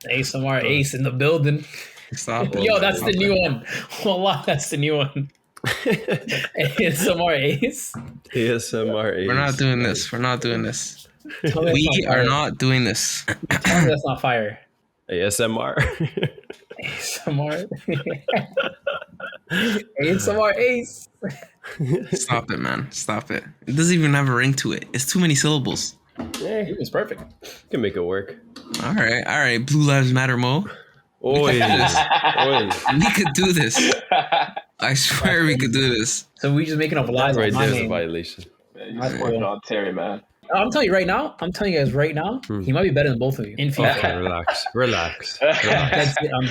ASMR Ace in the building. Stop it. Yo, that's the new one. Wallah, that's the new one. ASMR Ace. ASMR Ace. We're not doing this. We're not doing this. Tell me that's We not are fire. not doing this. Tell me that's not fire. ASMR. ASMR. ASMR Ace. Stop it, man. Stop it. It doesn't even have a ring to it. It's too many syllables. Yeah, he was perfect. Can make it work. All right. Blue Lives Matter, Mo. Oi. We could do this. I swear we could do this. So we just making up lies Right on my there's a name. violation. Man, you support John Terry, man. I'm telling you right now. I'm telling you guys right now. He might be better than both of you in FIFA. Okay, relax. I'm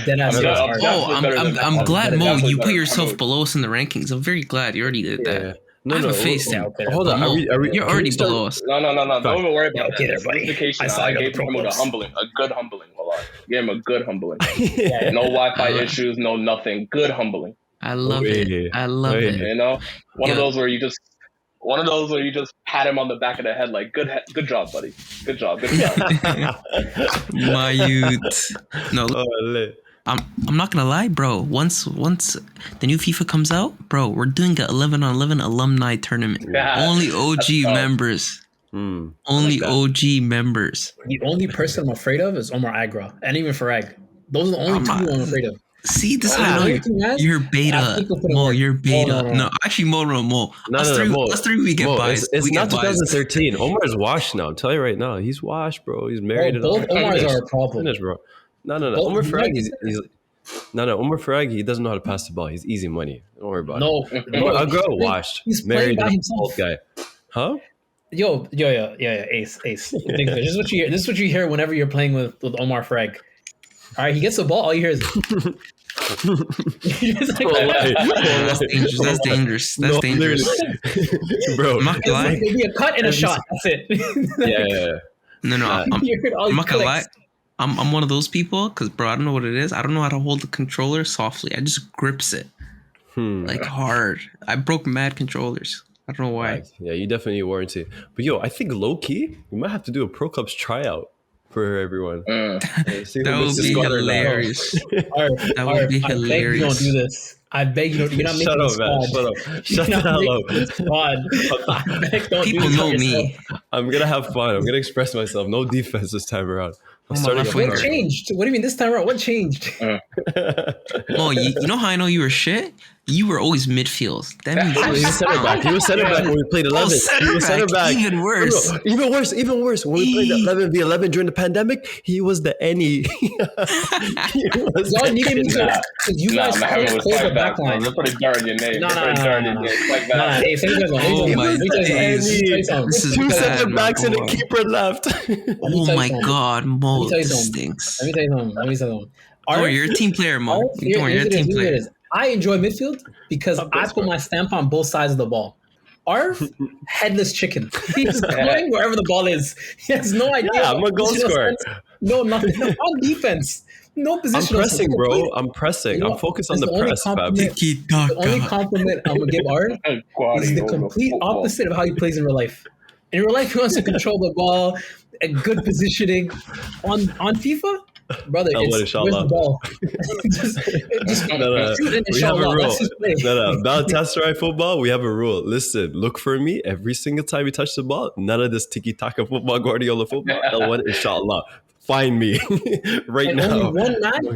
dead ass. I'm serious. definitely Oh, better than I'm that. glad, I'm Mo, definitely you better put than yourself that. below us in the rankings. I'm very glad you already did that. Yeah. I have a face Yeah, now. okay. Hold on. Mo, Are we you're can already we start- below us. No. Don't even worry about Okay that. there, buddy. Vindication. I saw I you got gave the him a promos. humbling. A good humbling. Hold on. Gave him a good humbling. Yeah. No Wi-Fi issues. No nothing. Good humbling. I love it. I love Wait. it. You know, one Yeah. of those where you just pat him on the back of the head like, good job, buddy. Good job. My youth. No, Oh, lit. I'm not gonna lie, bro. Once the new FIFA comes out, bro, we're doing an 11-on-11 alumni tournament. Yeah. Only OG tough. members. Mm. Only that. OG members. The only person I'm afraid of is Omar Agra, and even Farag. Those are the only two I'm afraid of. See, this is Oh, how I know you think, man? you're I beta. think we'll put it Mo, work. you're beta. No. No, actually, Mo. No, Us three, we get Mo, biased. It's we not get biased. 2013. Omar's washed now. I'm telling you right now. He's washed, bro. He's married. and Both all. Omars Finished. are a problem. Finished, bro. No. Both- Omar you Farag, might he's no. Omar Farag, he doesn't know how to pass the ball. He's easy money. Don't worry about it. No, I'll go washed. He's playing Married by and himself. old guy. Huh? Yo, Ace. This is what you hear. This is what you hear whenever you're playing with Omar Farag. All right, he gets the ball. All you hear is. You're just like, That's dangerous. That's dangerous. Bro. I'm not gonna lie. maybe a cut and a shot. That's it. Yeah. No. You heard all I'm these not gonna lie. clicks. I'm one of those people because, bro, I don't know what it is. I don't know how to hold the controller softly. I just grips it like hard. I broke mad controllers. I don't know why. Yeah, you definitely need warranty. But yo, I think low key, we might have to do a Pro Clubs tryout for everyone. See who That makes would the be squad or not. hilarious. That would be I beg you don't hilarious. do this. I beg you don't. You're not making Shut the up, man. squad. Shut up. You're Shut the not hell making up. the squad. I beg, don't People do this know to me. yourself. I'm gonna have fun. I'm gonna express myself. No defense this time around. I'm my starting left off wing. What hard. changed? What do you mean this time around? What changed? Oh, you know how I know you were shit? You were always midfield. That means He was center back. He was center back when we played 11. center He was center back. back. Even worse. No, even worse. When we played 11v11 during the pandemic, he was the any. Y'all needed me to. You Nah, guys man, always was close the fight back, back line. bro. They put a dirt in your name. No. They put a dirt in your name. It's like Nah, that. hey, say you guys don't. Oh my Let me tell you something. This is Two bad, center my backs and a boy. keeper left. Oh my God, Mo, Let me tell you this something. stinks. Let me tell you something. Don't worry, you're a team player, Mo. Don't worry, you're a team player. I enjoy midfield because I put my stamp on both sides of the ball. Arf, headless chicken. He's going wherever the ball is. He has no idea. Yeah, I'm a goal Positional scorer. sense. No, nothing. No, on defense. No I'm position. pressing, bro. I'm pressing. You know, I'm focused on that's the the only press, fam. compliment- The only compliment I'm gonna give Art is the complete opposite of how he plays in real life. In real life, he wants to control the ball and good positioning. On FIFA, brother, What, it's inshallah? where's the ball? just No. shoot it, We have a inshallah. rule. That's his play. No. Galatasaray football, we have a rule. Listen, look for me every single time you touch the ball. None of this tiki-taka football, Guardiola football. L1, inshallah. Find me right And now.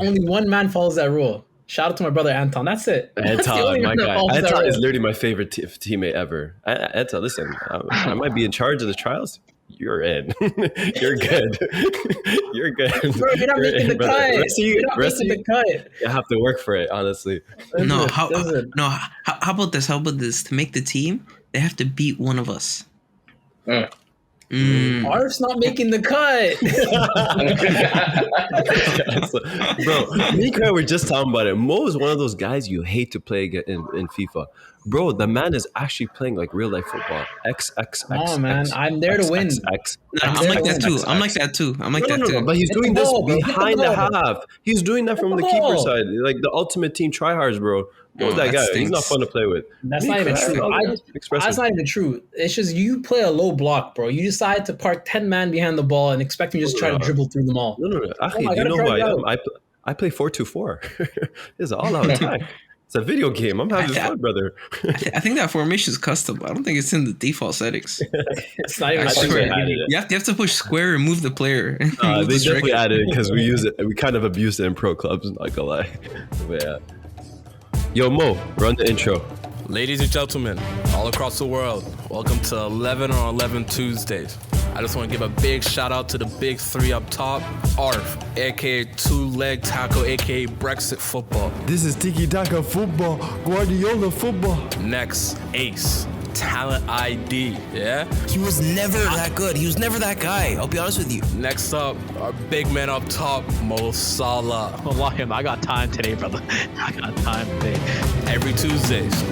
only one man follows that rule. Shout out to my brother Anton. That's it. That's the only Anton, my man that guy. follows that Anton is rule. literally my favorite teammate ever. Anton, listen, I might be in charge of the trials. You're in. You're good. You're good. Bro, you're not making the cut. You're not making the cut. You have to work for it, honestly. No, Listen. how about this? How about this? To make the team, they have to beat one of us. Arf's not making the cut. Bro, me and Kai were just talking about it. Mo is one of those guys you hate to play in FIFA. Bro, the man is actually playing like real life football. X. No, man. I'm there to win. X. No, I'm like that too. I'm like that too. I'm like that too. But he's Hit the doing this ball, bro. Hit the behind the ball. half. He's doing that from Hit the the keeper ball. side. Like the ultimate team tryhards, bro. Who's that guy? He's not fun to play with. That's not even true. That's not even true. It's just you play a low block, bro. You decide to park 10 man behind the ball and expect me to just try to dribble through them all. No. You know who I am? I play 4-2-4. It's an all-out attack. It's a video game. I'm having fun, brother. I think that formation is custom. I don't think it's in the default settings. It's not even. You have to push square and move the player. They definitely added it because we use it. We kind of abuse it in pro clubs. Not gonna lie. But yeah. Yo, Mo, run the intro. Ladies and gentlemen, all across the world, welcome to 11 on 11 Tuesdays. I just want to give a big shout out to the big three up top. ARF, aka two-leg tackle, aka Brexit football. This is Tiki Taka football, Guardiola football. Next, Ace, talent ID, yeah? He was never that good. He was never that guy. I'll be honest with you. Next up, our big man up top, Mo Salah. Wallahi, I got time today, brother. I got time today. Every Tuesdays.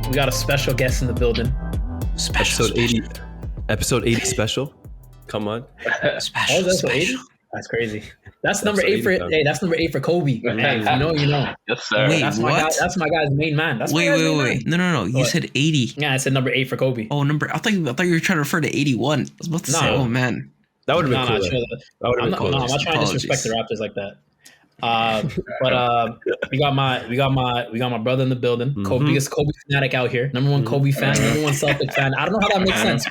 We got a special guest in the building. Episode 80 special. Come on. Special. Oh, that's 80? That's crazy. That's number 8 for That's number 8 for Kobe. Hey, you know. Yes, sir. Wait, that's my guy's main man. Wait. No. You said 80. Yeah, I said number 8 for Kobe. Oh, I thought you were trying to refer to 81. I was about to say, oh man. That would have been cool. That would have been cool. No, I'm not trying to disrespect the Raptors like that. But we got my brother in the building. Mm-hmm. Biggest Kobe fanatic out here. Number 1 Kobe fan, number 1 Celtic fan. I don't know how that makes sense.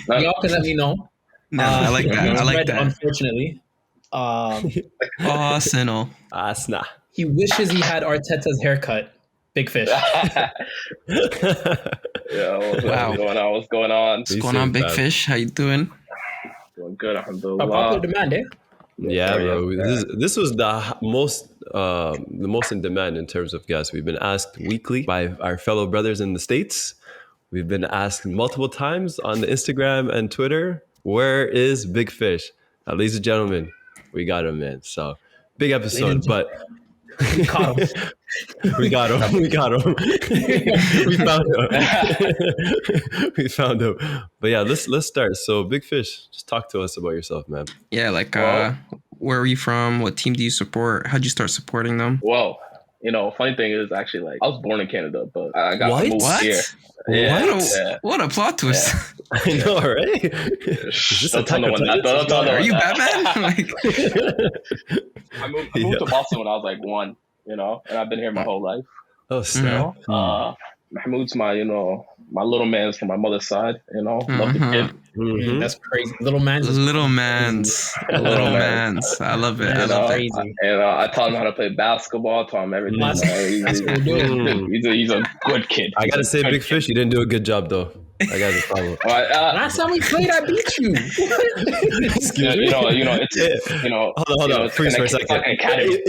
But y'all can let me know. No, I like that. I like that. Unfortunately. Arsenal. Asna. He wishes he had Arteta's haircut. Big Fish. Yeah, what's going on? What's going on, Big Fish? How you doing? Doing good, alhamdulillah. Popular demand, eh? Yeah, bro. This was the most in demand in terms of guests. We've been asked weekly by our fellow brothers in the States. We've been asked multiple times on the Instagram and Twitter, where is Big Fish? Now, ladies and gentlemen, we got him, man. So big episode, but we caught him. we got him. We found him. But yeah, let's start. So Big Fish, just talk to us about yourself, man. Yeah, where are you from? What team do you support? How'd you start supporting them? Well, funny thing is actually I was born in Canada, but I got moved here. Yeah. What a plot twist. Yeah. I know, right? Is this Are you Batman? I moved to Boston when I was like 1, and I've been here my whole life. Oh, snap. Mahmoud's my little man's from my mother's side, love the kid. Mm-hmm. That's crazy. Little man's. I love it. I love it. And I taught him how to play basketball, taught him everything. He's a good kid. I gotta say, Big Fish, you didn't do a good job though. I got a problem. Last time we played, I beat you. Excuse me. Hold on. Freeze for a second.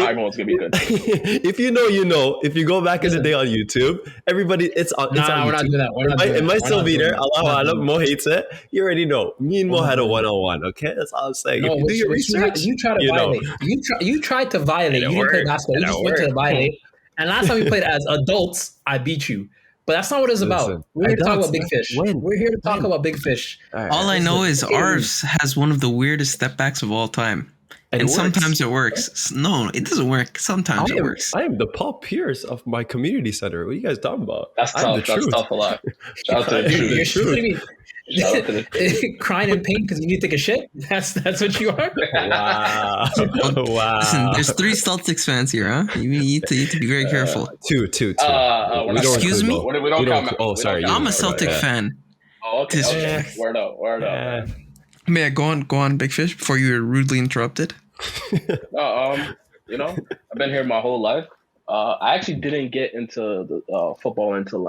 Everyone's gonna be good. If you know. If you go back in the day on YouTube, everybody, it's on. We're not doing that. It might still be there. Allah, Mo hates it. You already know. Me and Mo had a 1-on-1. Okay, that's all I'm saying. If you do your research, you try to violate. You tried to violate. You didn't play basketball. You just went to violate. And last time we played as adults, I beat you. But that's not what it's about. We're here to talk about Big Fish. We're here to talk about Big Fish. All I know is ours has one of the weirdest step backs of all time. And sometimes it works. No, it doesn't work. Sometimes it works. I am the Paul Pierce of my community center. What are you guys talking about? That's tough. That's tough a lot. Shout out to the truth. Crying in pain because you need to take a shit. That's what you are. Wow. Listen, there's 3 Celtics fans here, huh? You need to be very careful. Two. Excuse me. We don't count. Oh, sorry. I'm a Celtic fan. Oh, okay. Word up. May I go on, Big Fish, before you were rudely interrupted? I've been here my whole life. I actually didn't get into the football until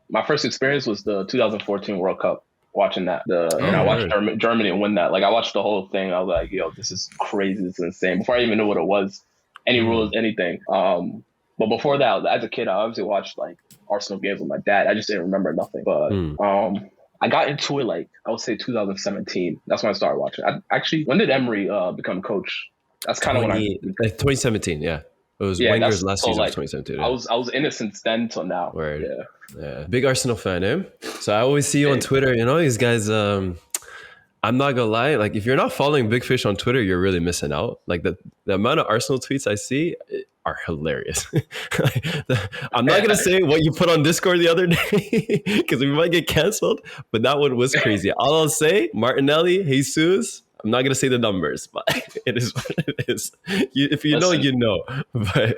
my first experience was the 2014 World Cup. Watching that, I watched Germany win that. Like I watched the whole thing. I was like, yo, this is crazy. This is insane. Before I even knew what it was, any rules, anything. But before that, as a kid, I obviously watched like Arsenal games with my dad. I just didn't remember nothing. But I got into it I would say 2017. That's when I started watching. When did Emery become coach? That's kind of when 2017, yeah. It was Yeah, Wenger's that's last so season of like 2017. I was innocent then till now. Word. Yeah. Yeah. Big Arsenal fan, eh? So I always see you on Twitter, these guys, I'm not gonna lie, like if you're not following Big Fish on Twitter, you're really missing out. Like the amount of Arsenal tweets I see are hilarious. I'm not gonna say what you put on Discord the other day because we might get canceled, but that one was crazy. All I'll say, Martinelli, Jesus. I'm not gonna say the numbers, but it is what it is. If you know, you know. But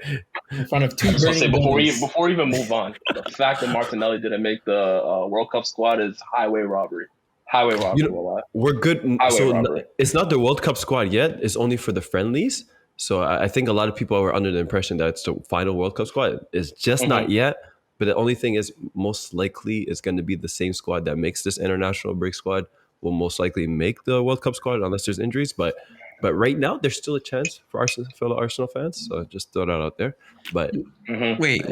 in front of two I was gonna say burning before we even move on, the fact that Martinelli didn't make the World Cup squad is highway robbery. Highway robbery. We're good. Highway robbery. It's not the World Cup squad yet. It's only for the friendlies. So I think a lot of people were under the impression that it's the final World Cup squad. It's just not yet. But the only thing is, most likely, it's going to be the same squad that makes this international break squad will most likely make the World Cup squad unless there's injuries. But right now, there's still a chance for fellow Arsenal fans. So just throw that out there. But Wait.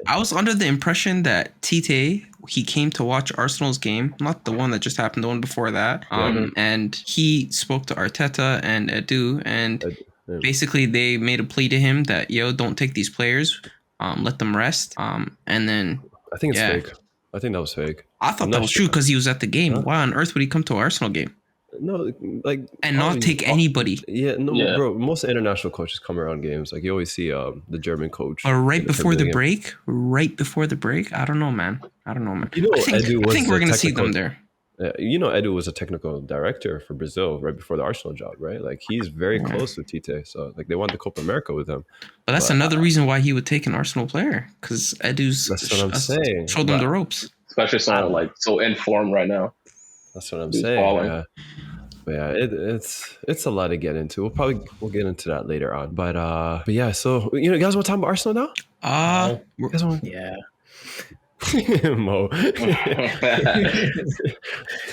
I was under the impression that Tite, he came to watch Arsenal's game, not the one that just happened, the one before that. And he spoke to Arteta and Edu, and basically they made a plea to him that, don't take these players, let them rest. And then I think it's fake. I think that was fake. I thought that was true because he was at the game. Huh? Why on earth would he come to an Arsenal game? No, like and not take anybody. Bro. Most international coaches come around games. Like you always see the German coach. Or right before the break. I don't know, man. I think we're gonna see them there. Edu was a technical director for Brazil right before the Arsenal job, right? Like he's very close with Tite, so like they won the Copa America with him. But that's another reason why he would take an Arsenal player, because Edu's showed them the ropes. Especially someone so in form right now. That's what I'm saying. Yeah. But yeah, it's a lot to get into. We'll get into that later on. But yeah, so you guys want to talk about Arsenal now? Yeah. Mo.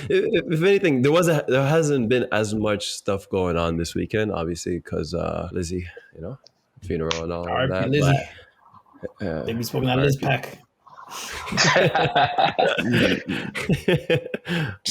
If anything, there hasn't been as much stuff going on this weekend, obviously, because Lizzie, funeral and all of that. Lizzie. They be smoking that Liz pack.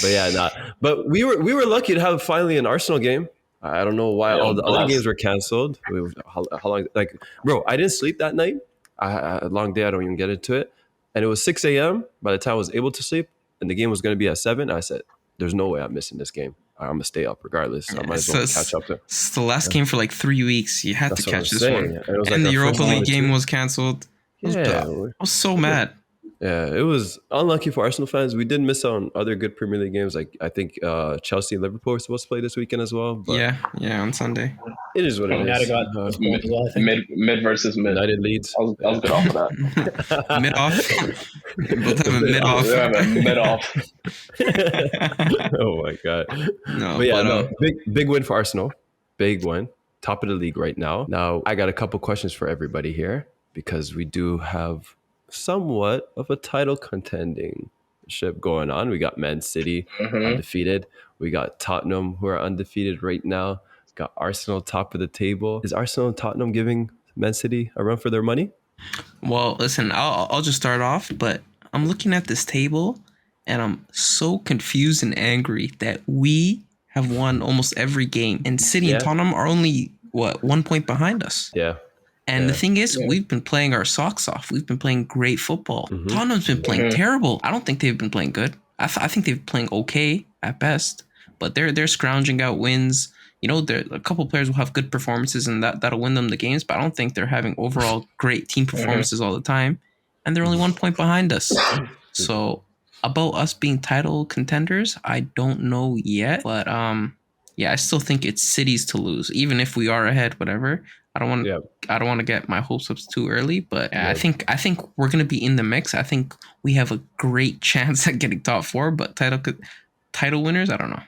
But yeah, but we were lucky to have finally an Arsenal game. I don't know why all the other games were canceled. How long? Like, bro, I didn't sleep that night. A long day. I don't even get into it. And it was 6 a.m. by the time I was able to sleep, and the game was going to be at 7. I said, "There's no way I'm missing this game. I'm gonna stay up regardless. I might as well catch up." It's the last game for like 3 weeks. You had to catch this one. And the Europa League game was canceled. I was so mad. Yeah, it was unlucky for Arsenal fans. We did miss out on other good Premier League games. Like I think Chelsea and Liverpool were supposed to play this weekend as well. But yeah, on Sunday. It is what it is. Mid versus mid. United Leeds. I was good off of that. Mid off. Mid off. Oh my god. No, but big win for Arsenal. Big win. Top of the league right now. Now I got a couple questions for everybody here because we do have somewhat of a title contending ship going on. We got Man City undefeated. We got Tottenham who are undefeated right now. Got Arsenal top of the table. Is Arsenal and Tottenham giving Man City a run for their money? Well, listen, I'll just start off, but I'm looking at this table and I'm so confused and angry that we have won almost every game, and City and Tottenham are only 1 point behind us. Yeah. And the thing is, we've been playing our socks off. We've been playing great football. Tottenham's been playing terrible. I don't think they've been playing good. I think they've been playing okay at best, but they're scrounging out wins. A couple players will have good performances and that'll win them the games, but I don't think they're having overall great team performances all the time. And they're only 1 point behind us. So about us being title contenders, I don't know yet, but I still think it's City's to lose, even if we are ahead. Whatever. I don't want to get my hopes up too early, but I think we're gonna be in the mix. I think we have a great chance at getting top 4, but title winners, I don't know.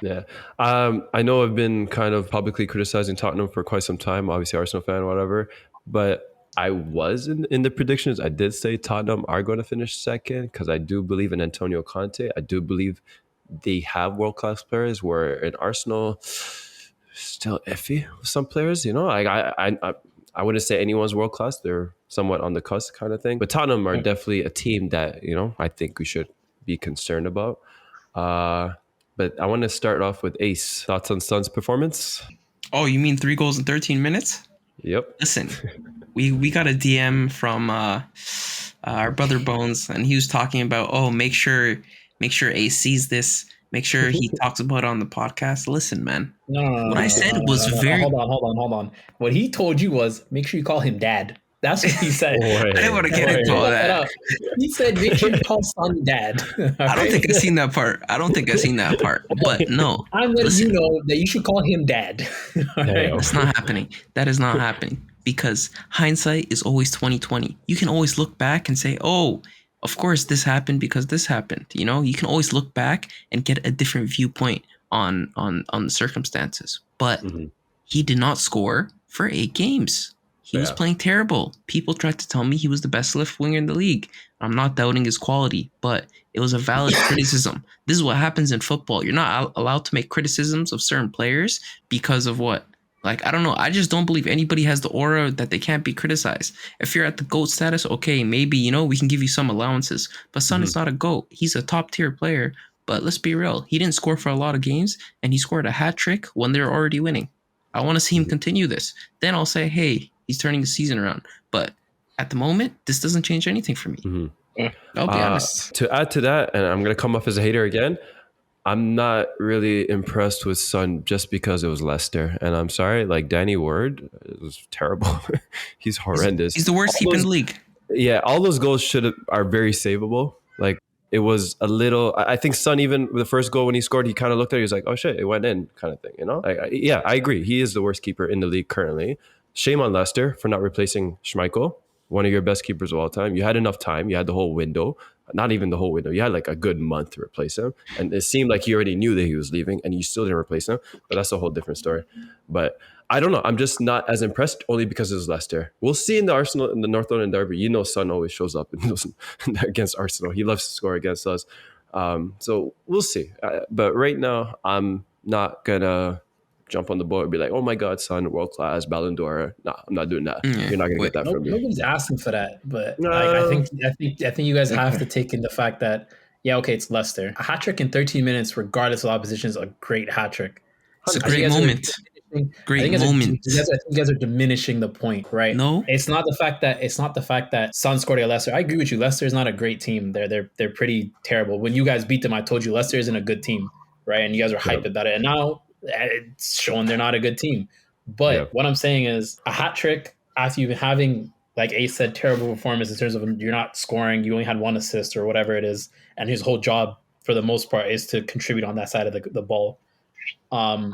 Yeah, I know I've been kind of publicly criticizing Tottenham for quite some time. Obviously, Arsenal fan, whatever, but I was in the predictions. I did say Tottenham are going to finish second because I do believe in Antonio Conte. I do believe they have world-class players, where in Arsenal still iffy with some players. I wouldn't say anyone's world-class. They're somewhat on the cusp kind of thing. But Tottenham are definitely a team that, I think we should be concerned about. But I want to start off with Ace. Thoughts on Son's performance? Oh, you mean 3 goals in 13 minutes? Yep. Listen, we got a DM from our brother Bones, and he was talking about, oh, make sure A sees this. Make sure he talks about it on the podcast. Listen, man. No. What I said was very. Hold on. What he told you was make sure you call him dad. That's what he said. I didn't want to get into all that. He said make sure you call son dad. I don't think I've seen that part. But no. I'm letting you know that you should call him dad. That's not happening. That is not happening. Because hindsight is always 20/20. You can always look back and say, oh, of course this happened because this happened. You know, you can always look back and get a different viewpoint on the circumstances. But he did not score for 8 games. He was playing terrible. People tried to tell me he was the best left winger in the league. I'm not doubting his quality, but it was a valid criticism. This is what happens in football. You're not allowed to make criticisms of certain players because of what? Like, I don't know. I just don't believe anybody has the aura that they can't be criticized. If you're at the GOAT status, okay, maybe, you know, we can give you some allowances. But Son is not a GOAT. He's a top tier player. But let's be real. He didn't score for a lot of games, and he scored a hat trick when they're already winning. I want to see him continue this. Then I'll say, hey, he's turning the season around. But at the moment, this doesn't change anything for me. I'll be honest. To add to that, and I'm going to come off as a hater again, I'm not really impressed with Son just because it was Leicester. And I'm sorry, like Danny Ward, it was terrible. He's horrendous. He's the worst keeper in the league. Yeah, all those goals are very savable. Like, it was a little, I think Son, even the first goal when he scored, he kind of looked at it, he was like, oh shit, it went in kind of thing, you know? I agree. He is the worst keeper in the league currently. Shame on Leicester for not replacing Schmeichel, one of your best keepers of all time. You had enough time. You had the whole window. Not even the whole window. You had like a good month to replace him. And it seemed like you already knew that he was leaving and you still didn't replace him. But that's a whole different story. But I don't know. I'm just not as impressed only because it was Leicester. We'll see in the Arsenal, in the North London derby. You know, Son always shows up against Arsenal. He loves to score against us. So we'll see. But right now, I'm not going to jump on the boat and be like, oh my God, Son, world class, Ballon d'Or. No, I'm not doing that. You're not going to get that from me. Nobody's asking for that. But I think you guys have to take in the fact that, yeah, okay, it's Leicester. A hat trick in 13 minutes, regardless of opposition, is a great hat trick. It's a great moment. Great moment. I think you guys are diminishing the point, right? No, it's not the fact that Son scored at Leicester. I agree with you. Leicester is not a great team. They're pretty terrible. When you guys beat them, I told you Leicester isn't a good team, right? And you guys are hyped about it. And now it's showing they're not a good team. But what I'm saying is a hat trick after you've been having, like Ace said, terrible performance in terms of you're not scoring. You only had 1 assist or whatever it is, and his whole job for the most part is to contribute on that side of the ball.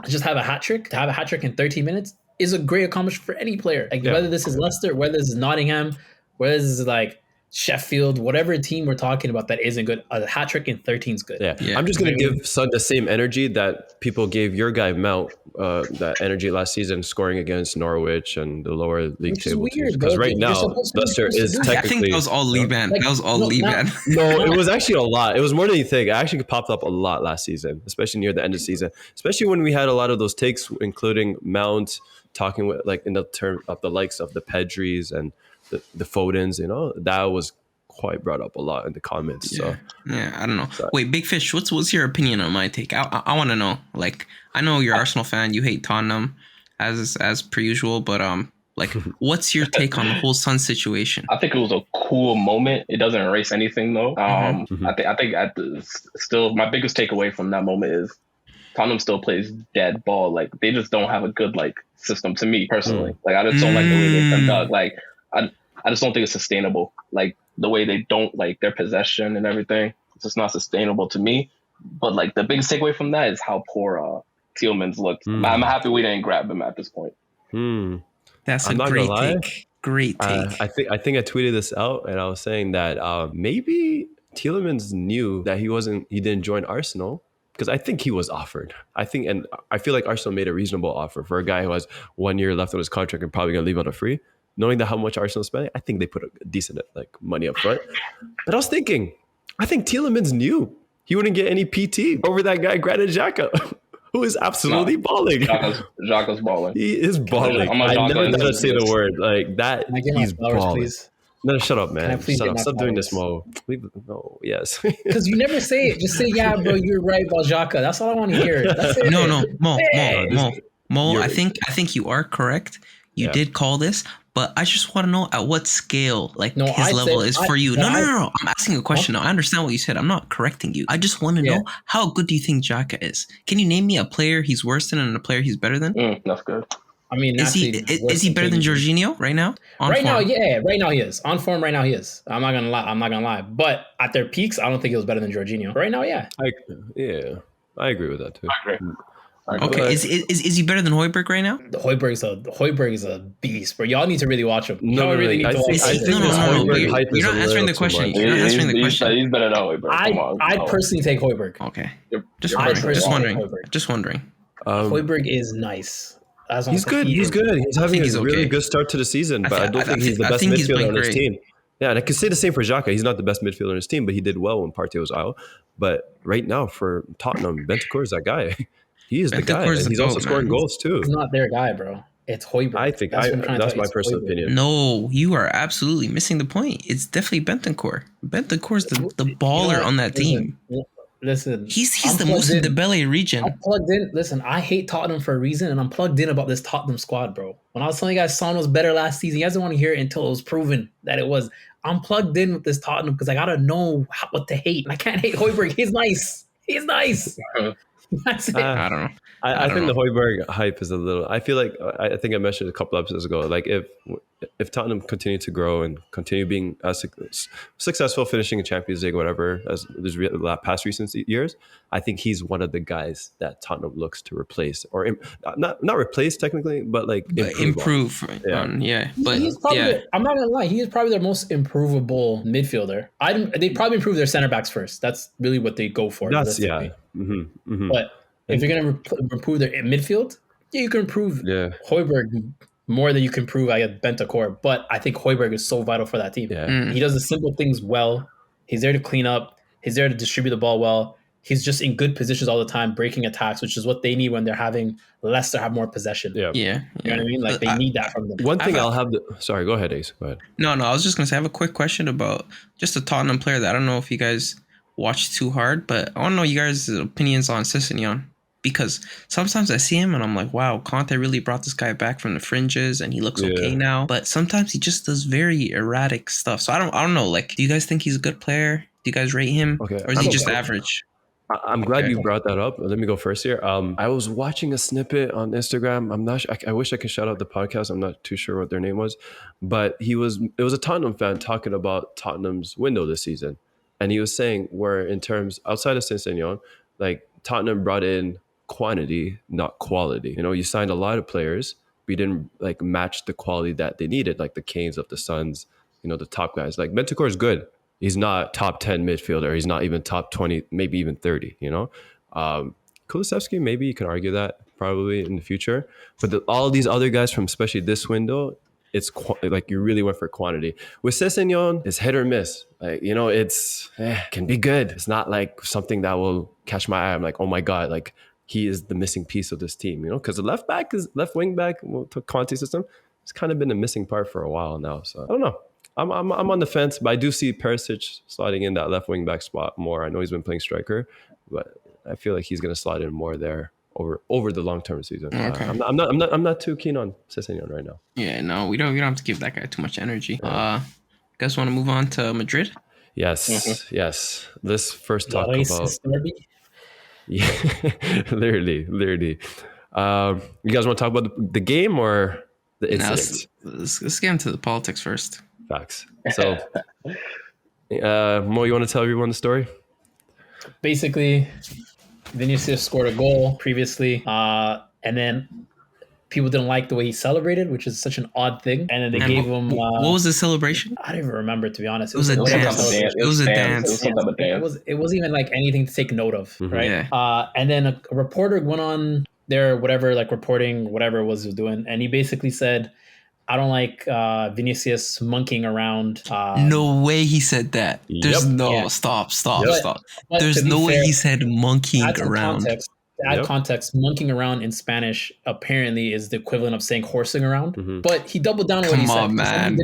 Just have a hat trick. To have a hat trick in 13 minutes is a great accomplishment for any player. Like whether this is Leicester, whether this is Nottingham, whether this is like Sheffield, whatever team we're talking about that isn't good, a hat trick in 13 is good. Yeah. I'm just going to give Son the same energy that people gave your guy Mount that energy last season, scoring against Norwich and the lower league table teams. Because right now, Leicester is technically... I think that was all Liban. That was all Liban. No, it was actually a lot. It was more than you think. It actually popped up a lot last season, especially near the end of the season. Especially when we had a lot of those takes, including Mount talking with, like, in the term of the likes of the Pedris and the Fodens, you know, that was quite brought up a lot in the comments. Yeah. I don't know. Wait, Big Fish, what's your opinion on my take? I want to know. Like, I know you're Arsenal fan. You hate Tottenham as per usual, but like, what's your take on the whole Son situation? I think it was a cool moment. It doesn't erase anything though. I think still my biggest takeaway from that moment is Tottenham still plays dead ball. Like, they just don't have a good like system to me personally. Like, I just don't like the way they conduct. Like, I just don't think it's sustainable. Like, the way they don't like their possession and everything, it's just not sustainable to me. But like, the biggest takeaway from that is how poor Tielemans looked. I'm happy we didn't grab him at this point. That's a great take. Great take. I think I tweeted this out and I was saying that maybe Tielemans knew that he didn't join Arsenal because I think he was offered. I feel like Arsenal made a reasonable offer for a guy who has 1 year left on his contract and probably gonna leave on a free. Knowing that how much Arsenal spending, I think they put a decent like money up front. But I was thinking, I think Tielemans knew he wouldn't get any PT over that guy Granit Xhaka, who is absolutely balling. Xhaka's balling. He is balling. I never thought I'd say the word like that. He's balling. Please? No, shut up, man. Shut up. Stop doing this, Mo. No, yes. Because you never say it. Just say, yeah, bro, you're right about Xhaka. That's all I want to hear. That's it. No, Mo. I think you are correct. You did call this, but I just want to know at what scale, like No, his level is for you. No. I'm asking a question. Huh? I understand what you said. I'm not correcting you. I just want to know how good do you think Xhaka is? Can you name me a player he's worse than and a player he's better than? That's good. I mean, is he better than Jorginho right now? Right now he is. On form right now he is. I'm not gonna lie. But at their peaks, I don't think he was better than Jorginho. Right now, yeah. I agree with that too. I agree. Okay, is he better than Højbjerg right now? Højbjerg is a beast, bro. Y'all need to really watch him. No, really need to watch him. No. You're not answering the question. You're not answering the question. He's better than Højbjerg. I'd personally take Højbjerg. Okay. Just wondering. Højbjerg is nice. He's good. He's having a really good start to the season, but I don't think he's the best midfielder on his team. Yeah, and I could say the same for Xhaka. He's not the best midfielder on his team, but he did well when Partey was out. But right now for Tottenham, Bentancur is that guy. He is the guy. And he's also scoring goals too. He's not their guy, bro. It's Højbjerg. I think that's my personal opinion. No, you are absolutely missing the point. It's definitely Bentancur. Bentancur's the baller on that team. Listen, he's the most in the Belly region. I'm plugged in. Listen, I hate Tottenham for a reason, and I'm plugged in about this Tottenham squad, bro. When I was telling you guys Son was better last season, you guys didn't want to hear it until it was proven that it was. I'm plugged in with this Tottenham because I gotta know what to hate. And I can't hate Højbjerg. He's nice. That's it. I don't know. I think the Højbjerg hype is a little. I feel like I think I mentioned a couple episodes ago. Like if Tottenham continue to grow and continue being as successful, finishing in Champions League, whatever, as the past recent years, I think he's one of the guys that Tottenham looks to replace, or not replace technically, but like improve. But I'm not gonna lie, he is probably their most improvable midfielder. They probably improve their center backs first. That's really what they go for. But if you're going to improve their midfield, you can improve Højbjerg more than you can improve, I guess, Bentancur. But I think Højbjerg is so vital for that team. He does the simple things well. He's there to clean up. He's there to distribute the ball well. He's just in good positions all the time, breaking attacks, which is what they need when they're having Leicester have more possession. You know what I mean? Like they need that from them. One thing sorry, go ahead, Ace. Go ahead. No, I was just going to say, I have a quick question about just a Tottenham player that I don't know if you guys watch too hard, but I want to know you guys' opinions on Sessegnon. Because sometimes I see him and I'm like, wow, Conte really brought this guy back from the fringes and he looks okay now. But sometimes he just does very erratic stuff. So I don't know. Like, do you guys think he's a good player? Do you guys rate him? Okay. Or is he just average? I'm glad you brought that up. Let me go first here. I was watching a snippet on Instagram. I'm not. I wish I could shout out the podcast. I'm not too sure what their name was, but it was a Tottenham fan talking about Tottenham's window this season, and he was saying where in terms outside of Sessegnon, like Tottenham brought in quantity, not quality. You know, you signed a lot of players, but you didn't like match the quality that they needed, like the Kanes of the Suns. You know, the top guys. Like Bentancur is good. He's not top 10 midfielder. He's not even top 20, maybe even 30, you know? Kulusevski, maybe you can argue that probably in the future. But all these other guys from especially this window, it's like you really went for quantity. With Sessegnon, it's hit or miss. Like, you know, it's can be good. It's not like something that will catch my eye. I'm like, oh my God, like he is the missing piece of this team, you know? Because the left wing back to Conte's system, it's kind of been a missing part for a while now. So I don't know. I'm on the fence, but I do see Perisic sliding in that left wing back spot more. I know he's been playing striker, but I feel like he's going to slide in more there over the long term season. Okay. I'm not too keen on Sessegnon right now. Yeah, no, we don't have to give that guy too much energy. You guys want to move on to Madrid? Yes, yes. Let's first talk about. Yeah, literally. You guys want to talk about the game or the incident? Let's get into the politics first. Facts. So, Mo, you want to tell everyone the story? Basically, Vinicius scored a goal previously, and then people didn't like the way he celebrated, which is such an odd thing. And then they gave him... what was the celebration? I don't even remember, to be honest. It was a dance. It was a dance. It wasn't even like anything to take note of, right? Yeah. And then a reporter went on there, whatever, like reporting whatever it was he was doing, and he basically said, I don't like Vinicius monkeying around. No way he said that. There's stop. There's no way he said monkeying around. To add context, monkeying around in Spanish apparently is the equivalent of saying horsing around. Mm-hmm. But he doubled down on what he said. Come on, man.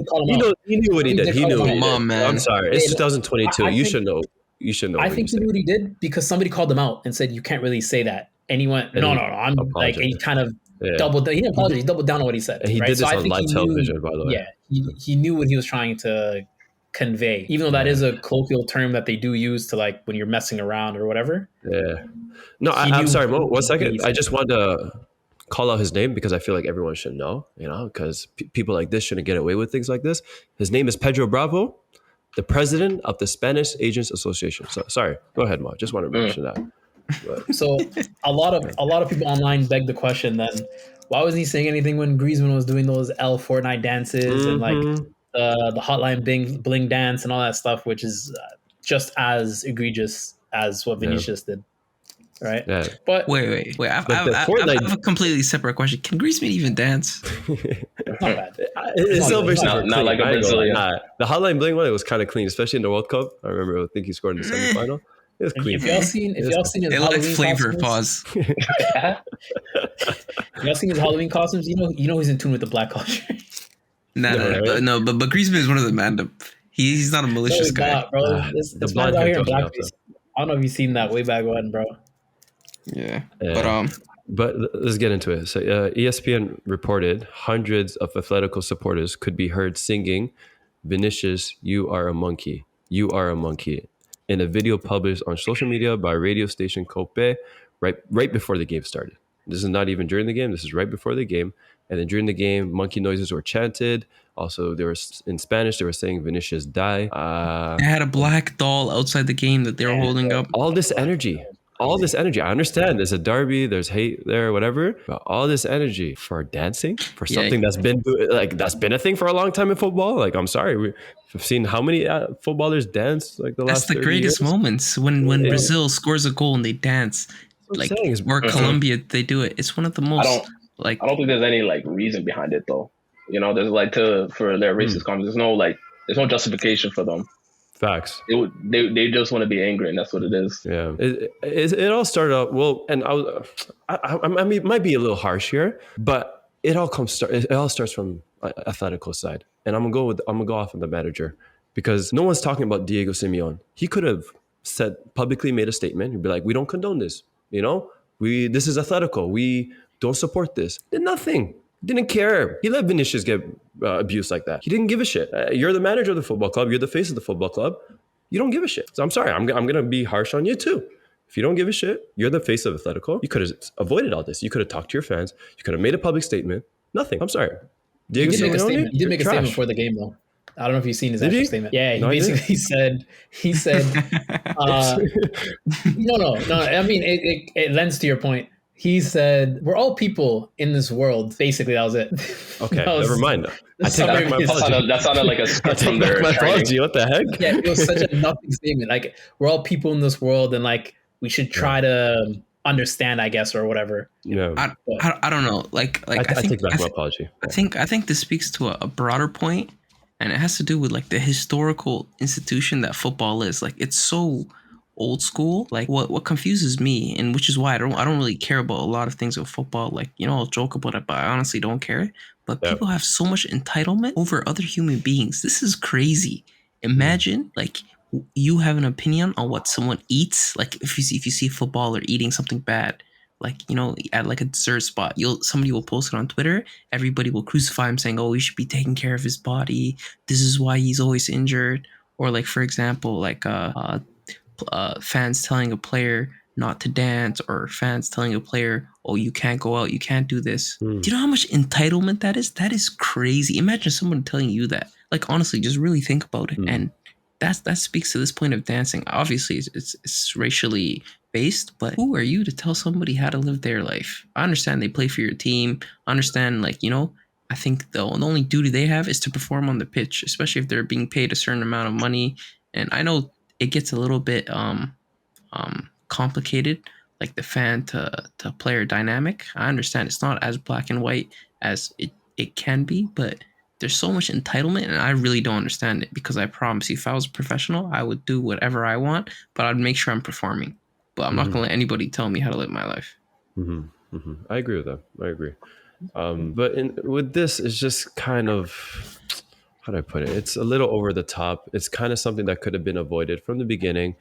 He knew what he did. Come on, man. I'm sorry. It's 2022. You should know. You should know. I think he knew what he did because somebody called him out and said, you can't really say that. And he went, no. I'm like, and he kind of he didn't apologize. He doubled down on what he said. And he right? did this I on think live television, by the way. Yeah, he knew what he was trying to convey, even though that is a colloquial term that they do use to like when you're messing around or whatever. Yeah. No, I'm sorry, Mo. 1 second. I just wanted to call out his name because I feel like everyone should know, because people like this shouldn't get away with things like this. His name is Pedro Bravo, the president of the Spanish Agents Association. So sorry, go ahead, Mo. Just want to mention that. But. So a lot of people online beg the question then, why wasn't he saying anything when Griezmann was doing those L Fortnite dances and like the hotline bling dance and all that stuff, which is just as egregious as what Vinicius did. Right. Yeah. But wait. I have a completely separate question. Can Griezmann even dance? It's not bad. His celebrations were not like a Brazilian. The hotline bling one, it was kind of clean, especially in the World Cup. I remember, I think he scored in the semifinal. It was clean. If y'all seen his it Halloween flavor costumes, pause. y'all seen his Halloween costumes, you know he's in tune with the black culture. No, but Griezmann is one of the man. He's not a malicious guy. Not, bro. This man's out here in blackface. I don't know if you've seen that way back when, bro. Yeah. But let's get into it. So ESPN reported hundreds of Atletico supporters could be heard singing "Vinicius, you are a monkey. You are a monkey" in a video published on social media by radio station Cope right before the game started. This is not even during the game. This is right before the game. And then during the game, monkey noises were chanted. Also, there was in Spanish, they were saying "Vinicius die." They had a black doll outside the game that they were holding up. All this energy. I understand there's a derby, there's hate there, whatever. But all this energy for dancing, for something that's been a thing for a long time in football. Like, I'm sorry, we've seen how many footballers dance like the last. That's the greatest moments when Brazil scores a goal and they dance. Like, or Colombia, they do it. It's one of the most. I don't think there's any like reason behind it though. There's like for their racist comments. There's no justification for them. Facts. They just want to be angry, and that's what it is. Yeah. It all started out well, and I mean, it might be a little harsh here, but it all starts from Atletico side, and I'm gonna go off on the manager because no one's talking about Diego Simeone. He could have publicly made a statement. He'd be like, "We don't condone this. This is Atletico. We don't support this." Did nothing. Didn't care. He let Vinicius get abused like that. He didn't give a shit. You're the manager of the football club. You're the face of the football club. You don't give a shit. So I'm sorry. I'm going to be harsh on you too. If you don't give a shit, you're the face of Atletico. You could have avoided all this. You could have talked to your fans. You could have made a public statement. Nothing. I'm sorry. Diego Simeone, he did make a statement before the game though. I don't know if you've seen his actual statement. Yeah, he said, no. I mean, it lends to your point. He said, "We're all people in this world." Basically, that was it. Okay, never mind. I take back my apology. That sounded like a sketch from their my apology. What the heck? Yeah, it was such a nothing statement. Like, we're all people in this world, and like we should try to understand, I guess, or whatever. Yeah, I don't know. Like I take back my apology. I think this speaks to a broader point, and it has to do with like the historical institution that football is. Like, it's so old school. Like, what confuses me, and which is why I don't really care about a lot of things with football. Like, I'll joke about it, but I honestly don't care. But people have so much entitlement over other human beings. This is crazy. Imagine like you have an opinion on what someone eats. Like, if you see a footballer eating something bad, like, at like a dessert spot, somebody will post it on Twitter. Everybody will crucify him saying, "Oh, he should be taking care of his body. This is why he's always injured." Or like, for example, like fans telling a player not to dance, or fans telling a player, "Oh, you can't go out, you can't do this." Do you know how much entitlement that is? That is crazy. Imagine someone telling you that. Like, honestly, just really think about it. And that speaks to this point of dancing. Obviously, it's racially based, but who are you to tell somebody how to live their life? I understand they play for your team. I understand, like, I think the only duty they have is to perform on the pitch, especially if they're being paid a certain amount of money. And I know it gets a little bit complicated, like the fan to player dynamic. I understand it's not as black and white as it can be, but there's so much entitlement, and I really don't understand it, because I promise you, if I was a professional, I would do whatever I want, but I'd make sure I'm performing. But I'm not going to let anybody tell me how to live my life. I agree with that. I agree. But with this, it's just kind of, how do I put it? It's a little over the top. It's kind of something that could have been avoided from the beginning.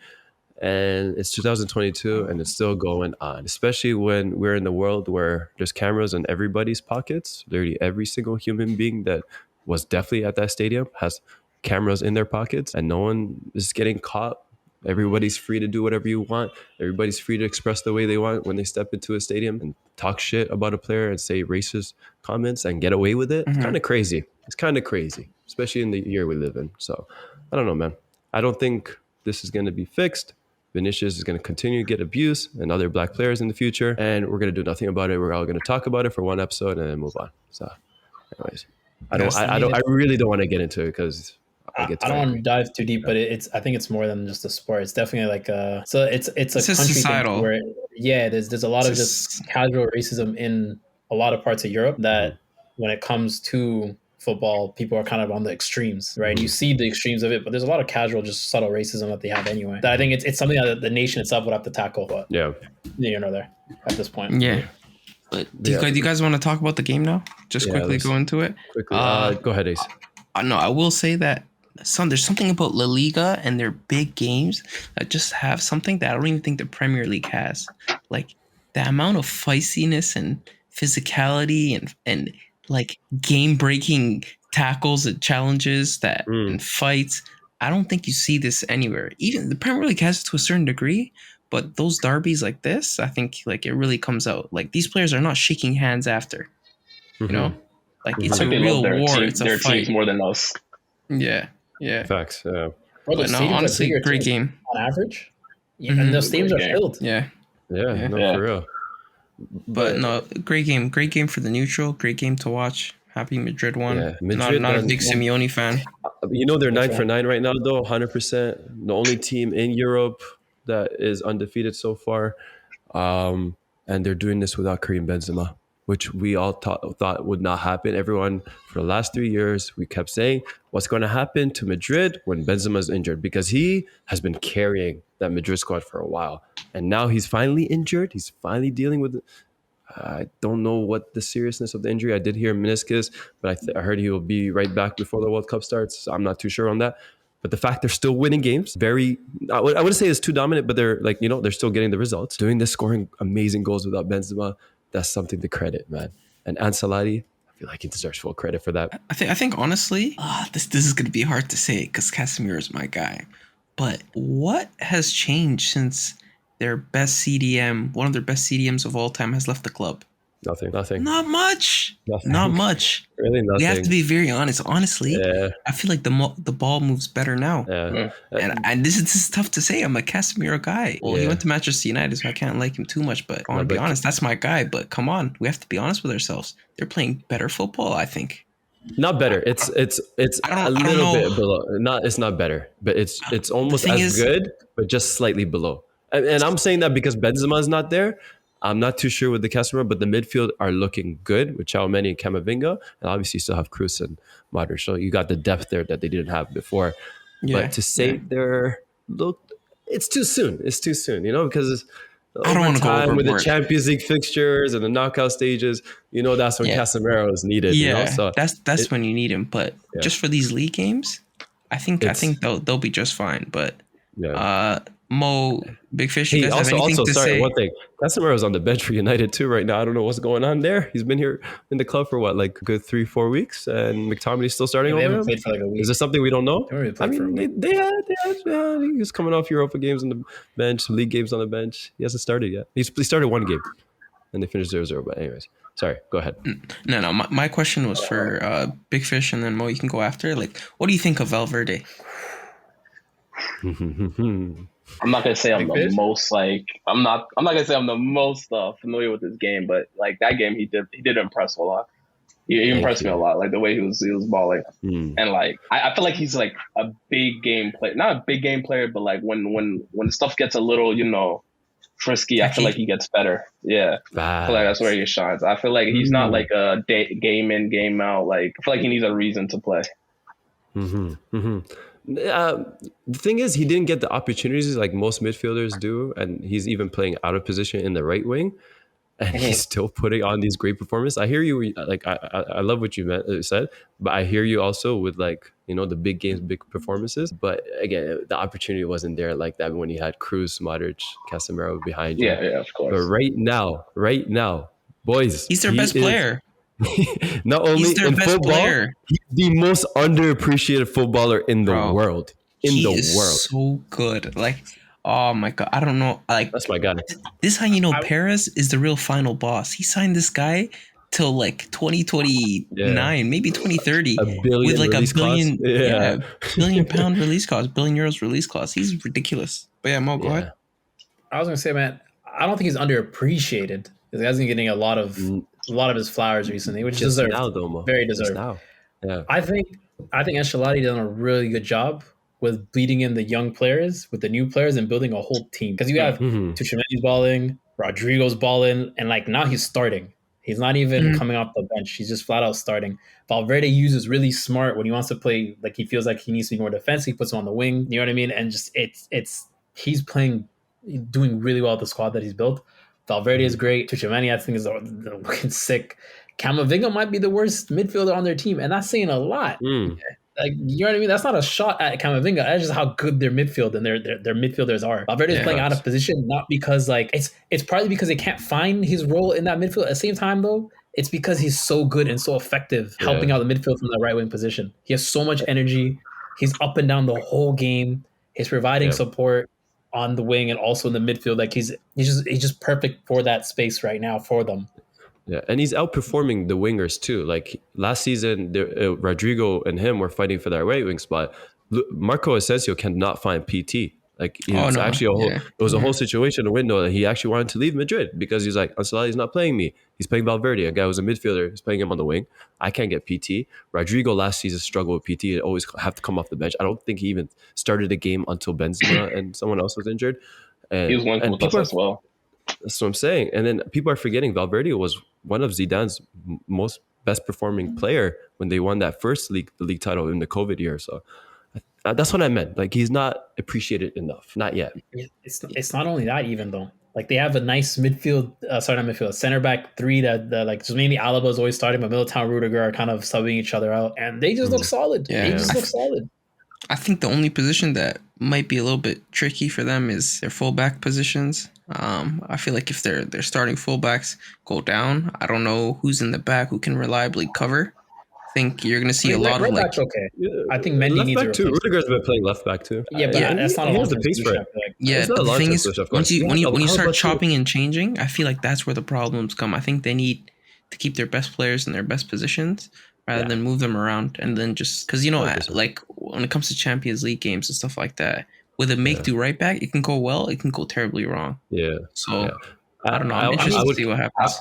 And it's 2022 and it's still going on, especially when we're in the world where there's cameras in everybody's pockets. Literally every single human being that was definitely at that stadium has cameras in their pockets, and no one is getting caught. Everybody's free to do whatever you want. Everybody's free to express the way they want when they step into a stadium and talk shit about a player and say racist comments and get away with it. It's kind of crazy. It's kind of crazy, especially in the year we live in. So I don't know, man. I don't think this is going to be fixed. Vinicius is going to continue to get abuse and other black players in the future, and we're going to do nothing about it. We're all going to talk about it for one episode and then move on. So, anyways, I really don't want to get into it because I don't want to dive too deep, but I think it's more than just a sport. It's definitely like it's a country societal thing where there's a lot of just casual racism in a lot of parts of Europe that when it comes to football, people are kind of on the extremes, right? You see the extremes of it, but there's a lot of casual, just subtle racism that they have anyway. That I think it's something that the nation itself would have to tackle. But there at this point. Yeah. But do you guys want to talk about the game now? Just quickly go into it. Quickly, go ahead, Ace. No, I will say that there's something about La Liga and their big games that just have something that I don't even think the Premier League has. Like the amount of feistiness and physicality and like game-breaking tackles and challenges and fights. I don't think you see this anywhere. Even the Premier League has it to a certain degree, but those derbies like this, I think like it really comes out. Like these players are not shaking hands after, you know, like it's a real war. It's a fight. Teams more than us. Yeah. Facts. Yeah. Bro, but no, honestly, great game on average. Yeah, and those stadiums are filled. Yeah. For real. But no, great game for the neutral. Great game to watch. Happy Madrid won. Yeah, Madrid, not a big Simeone fan. You know they're 9 for 9 right now, though. 100%. The only team in Europe that is undefeated so far, and they're doing this without Karim Benzema, which we all thought would not happen. Everyone for the last 3 years, we kept saying, what's going to happen to Madrid when Benzema's injured? Because he has been carrying that Madrid squad for a while. And now he's finally injured. He's finally dealing with it. I don't know what the seriousness of the injury. I did hear meniscus, but I heard he will be right back before the World Cup starts. So I'm not too sure on that. But the fact they're still winning games, I wouldn't say it's too dominant, but they're like, they're still getting the results. Doing this, scoring amazing goals without Benzema, that's something to credit, man. And Ancelotti, I feel like he deserves full credit for that. I think honestly, this is going to be hard to say because Casemiro is my guy. But what has changed since their best CDM, one of their best CDMs of all time, has left the club? Nothing. Not much. Nothing. Not much. Really nothing. We have to be very honest. Honestly, I feel like the ball moves better now. Yeah. And this is tough to say. I'm a Casemiro guy. Well, he went to Manchester United, so I can't like him too much. But I want to be honest, that's my guy. But come on, we have to be honest with ourselves. They're playing better football, I think. Not better. It's a little bit below. It's not better, but it's almost as good, but just slightly below. And I'm saying that because Benzema is not there. I'm not too sure with the Casemiro, but the midfield are looking good with Tchouaméni and Camavinga, and obviously you still have Kroos and Modric. So you got the depth there that they didn't have before. Yeah, but to say it's too soon. It's too soon, because I don't want to go overboard with the Champions League fixtures and the knockout stages. That's when Casemiro is needed. Yeah, so that's when you need him. But just for these league games, I think they'll be just fine. But Mo, Big Fish, you guys have anything to say? One thing. Casemiro's on the bench for United too right now. I don't know what's going on there. He's been here in the club for what, like a good 3-4 weeks, and McTominay's still starting over him. Played for like a week. Is there something we don't know? They had. He was coming off Europa games on the bench, league games on the bench. He hasn't started yet. He started one game, and they finished 0-0. But anyways, sorry. Go ahead. No. My question was for Big Fish, and then Mo, you can go after. Like, what do you think of Valverde? I'm not gonna say I'm the most I'm not gonna say I'm the most familiar with this game, but like that game he did impress a lot. He impressed me a lot, like the way he was balling, and like I feel like he's like a big game player, not a big game player, but like when stuff gets a little frisky, I feel like he gets better. Yeah, I feel like that's where he shines. I feel like he's not like a game in game out. Like I feel like he needs a reason to play. The thing is, he didn't get the opportunities like most midfielders do, and he's even playing out of position in the right wing. and he's still putting on these great performances. I hear you. Like I love what you said, but I hear you also with like the big games, big performances. But again, the opportunity wasn't there like that when you had Cruz, Modric, Casemiro behind you. Yeah, of course. But right now, boys, he's their best player. Not only he's their in best football, player. he's the most underappreciated footballer in the world. He is so good. Like, oh my god, I don't know. Like, that's my guy. This is how you know Perez is the real final boss. He signed this guy till like 2029, maybe 2030, with like a billion, £1 release cost, €1 billion release cost. He's ridiculous. But yeah, Mo, go ahead. I was gonna say, man, I don't think he's underappreciated. This guy's been getting a lot of his flowers recently, which deserved. Very deserved. Yeah. I think Ancelotti done a really good job with bleeding in the young players with the new players and building a whole team. Because you have Tuchemani's balling, Rodrigo's balling, and like now he's starting. He's not even coming off the bench. He's just flat out starting. Valverde uses really smart when he wants to play, like he feels like he needs to be more defensive. He puts him on the wing. You know what I mean? And just he's doing really well with the squad that he's built. Valverde is great. Tuchemani, I think, is looking sick. Camavinga might be the worst midfielder on their team, and that's saying a lot. Like, you know what I mean? That's not a shot at Camavinga. That's just how good their midfield and their midfielders are. Valverde is playing out of position, not because like it's partly because they can't find his role in that midfield. At the same time, though, it's because he's so good and so effective helping out the midfield from the right wing position. He has so much energy. He's up and down the whole game. He's providing support on the wing and also in the midfield. Like he's just perfect for that space right now for them. Yeah, and he's outperforming the wingers too. Like last season, Rodrigo and him were fighting for that right wing spot. Marco Asensio cannot find PT. Like it was a whole situation, a window that he actually wanted to leave Madrid because he's like, Ancelotti's not playing me. He's playing Valverde, a guy who's a midfielder. He's playing him on the wing. I can't get PT. Rodrigo last season struggled with PT. He'd always have to come off the bench. I don't think he even started a game until Benzema and someone else was injured. And he was one with us as well. That's what I'm saying. And then people are forgetting Valverde was one of Zidane's most best performing player when they won that first league title in the COVID year. So that's what I meant. Like he's not appreciated enough. Not yet. It's not only that even though. Like they have a nice center back three that like just mainly Alaba is always starting, but Militao and Rudiger are kind of subbing each other out, and they just look solid. Yeah. They just look solid. I think the only position that might be a little bit tricky for them is their fullback positions. I feel like if their starting fullbacks go down, I don't know who's in the back who can reliably cover. I think you're going to see a lot of like. Okay. I think Mendy needs left back too. Rudiger's been playing left back too. Yeah, but that's not a long-term pace for it. Yeah, but the thing is, when you start chopping and changing, I feel like that's where the problems come. I think they need to keep their best players in their best positions rather than move them around and then just because like when it comes to Champions League games and stuff like that, with a make-do right back, it can go well, it can go terribly wrong. Yeah. So I don't know. I'm interested to see what happens.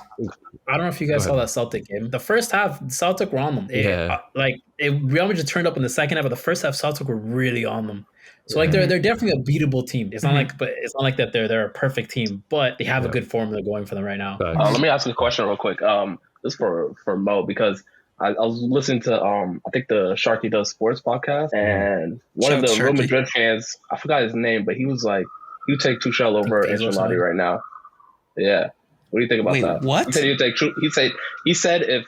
I don't know if you guys saw that Celtic game. The first half, Celtic were on them. Real Madrid turned up in the second half, but the first half, Celtic were really on them. So like they're definitely a beatable team. It's not like that they're a perfect team, but they have a good formula going for them right now. Let me ask you a question real quick. This is for Mo because I was listening to I think the Sharky Does Sports podcast, and one of the Real Madrid fans, I forgot his name, but he was like, "You take Tuchel over Ancelotti right now." Yeah, what do you think about that? What? He said you take. He said if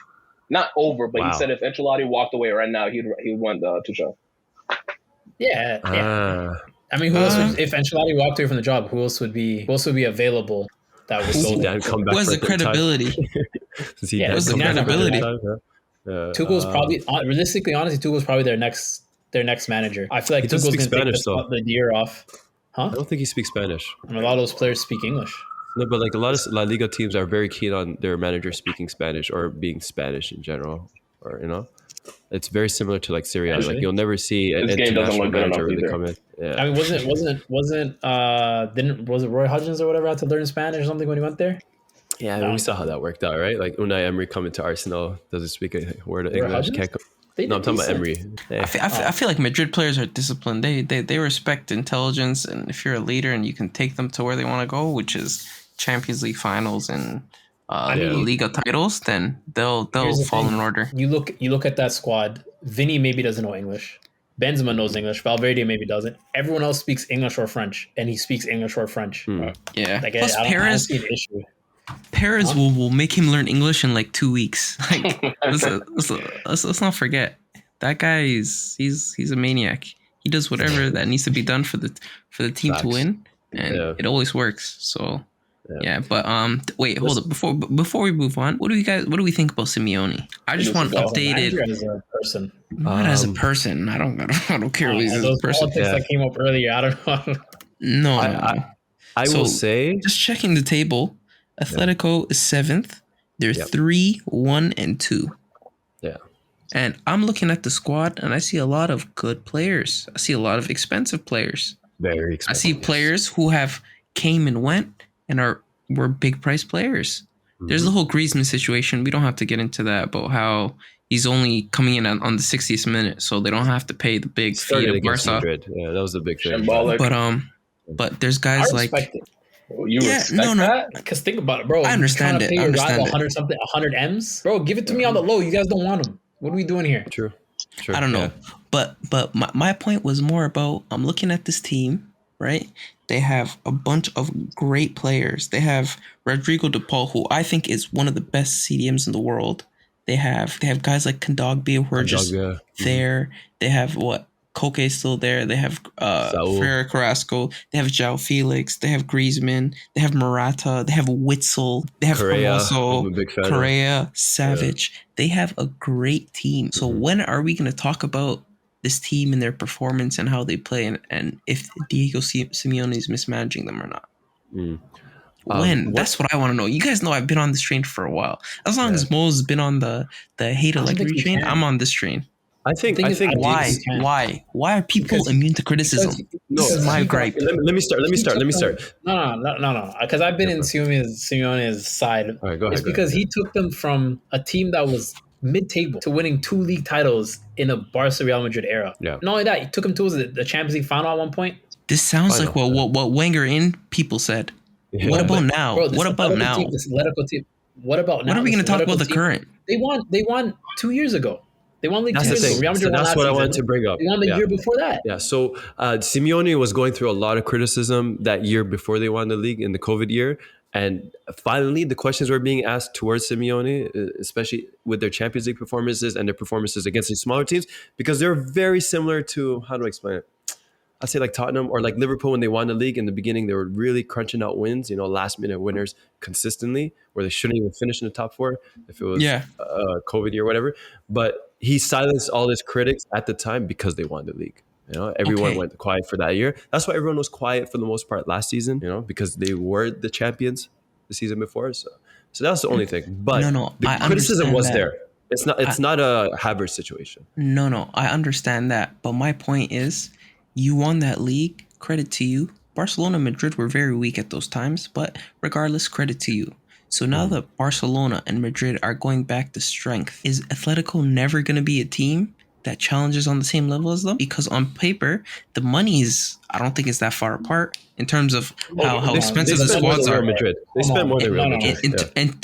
not over, but he said if Ancelotti walked away right now, he'd want Tuchel. Yeah. I mean, who else would, if Ancelotti walked away from the job? Who else would be available? That would go. Come back. Where's the credibility? Where's the credibility? Tuchel's probably realistically, honestly, Tuchel's probably their next manager. I feel like Tuchel's going to take the year off. Huh? I don't think he speaks Spanish. And a lot of those players speak English. No, but like a lot of La Liga teams are very keen on their manager speaking Spanish or being Spanish in general, or it's very similar to like Serie A. Like you'll never see an international manager really come in. Yeah. I mean, was it Roy Hodgins or whatever had to learn Spanish or something when he went there? Yeah, I mean, we saw how that worked out, right? Like Unai Emery coming to Arsenal, doesn't speak a word of English. Can't go. No, I'm talking about Emery. Yeah. I feel like Madrid players are disciplined. They respect intelligence, and if you're a leader and you can take them to where they want to go, which is Champions League finals and Liga titles, then they'll fall in order. You look at that squad. Vini maybe doesn't know English. Benzema knows English. Valverde maybe doesn't. Everyone else speaks English or French, and he speaks English or French. Yeah. Like, Plus I don't see an issue. Paris will make him learn English in like 2 weeks. Like let's not forget that guy he's a maniac. He does whatever that needs to be done for the team to win, and it always works. So but wait, hold up before we move on. What do we think about Simeone? I just want updated as a person. Not as a person. I don't care what he's as a person. Politics that came up earlier. I don't know. No. I will say, just checking the table. Atletico is 7th. They're 3, 1, and 2. Yeah. And I'm looking at the squad, and I see a lot of good players. I see a lot of expensive players. Very expensive. I see players who have came and went and were big price players. Mm-hmm. There's the whole Griezmann situation. We don't have to get into that about how he's only coming in on the 60th minute, so they don't have to pay the big fee to Barca. Madrid. Yeah, that was the big thing. But there's guys like. You respect that? Because think about it, bro. I understand it. I understand 100 M's, bro. Give it to me on the low. You guys don't want them. What are we doing here? True. I don't know, but my point was more about I'm looking at this team, right? They have a bunch of great players. They have Rodrigo de Paul, who I think is one of the best CDMs in the world. They have guys like Kondogbia who are just there. They have Koke still there. They have Ferrer Carrasco. They have João Felix. They have Griezmann. They have Morata. They have Witzel. They have Hermoso, Correa, Savage. Yeah. They have a great team. So when are we going to talk about this team and their performance and how they play and if Diego Simeone is mismanaging them or not? That's what I want to know. You guys know I've been on this train for a while. As long as Mo's been on the hate electric train, I'm on this train. I think why are people immune to criticism? This is my gripe. Let me start. No. Because I've been in Simeone's side. All right, go ahead. It's because he took them from a team that was mid-table to winning 2 league titles in a Barca Real Madrid era. Yeah. Not only that, he took them to the Champions League final at one point. This sounds like what Wenger in people said. Yeah. What about now? Bro, what about now? This Atletico team. What about now? What are we going to talk about the current? They won 2 years ago. They won league 2 years ago. Real Madrid that's what I wanted to bring up. They won the year before that. Yeah. So Simeone was going through a lot of criticism that year before they won the league in the COVID year. And finally, the questions were being asked towards Simeone, especially with their Champions League performances and their performances against these smaller teams, because they're very similar to, how do I explain it? I'd say like Tottenham or like Liverpool when they won the league in the beginning, they were really crunching out wins, last minute winners consistently, where they shouldn't even finish in the top 4 if it was COVID year or whatever. But he silenced all his critics at the time because they won the league. Everyone went quiet for that year. That's why everyone was quiet for the most part last season, because they were the champions the season before. So that's the only thing. But the criticism was there. It's not a Havertz situation. No, I understand that. But my point is, you won that league. Credit to you. Barcelona and Madrid were very weak at those times, but regardless, credit to you. So now that Barcelona and Madrid are going back to strength, is Atletico never going to be a team that challenges on the same level as them? Because on paper, the money's, I don't think it's that far apart in terms of how expensive the squads are. Madrid. They spend more than Real Madrid.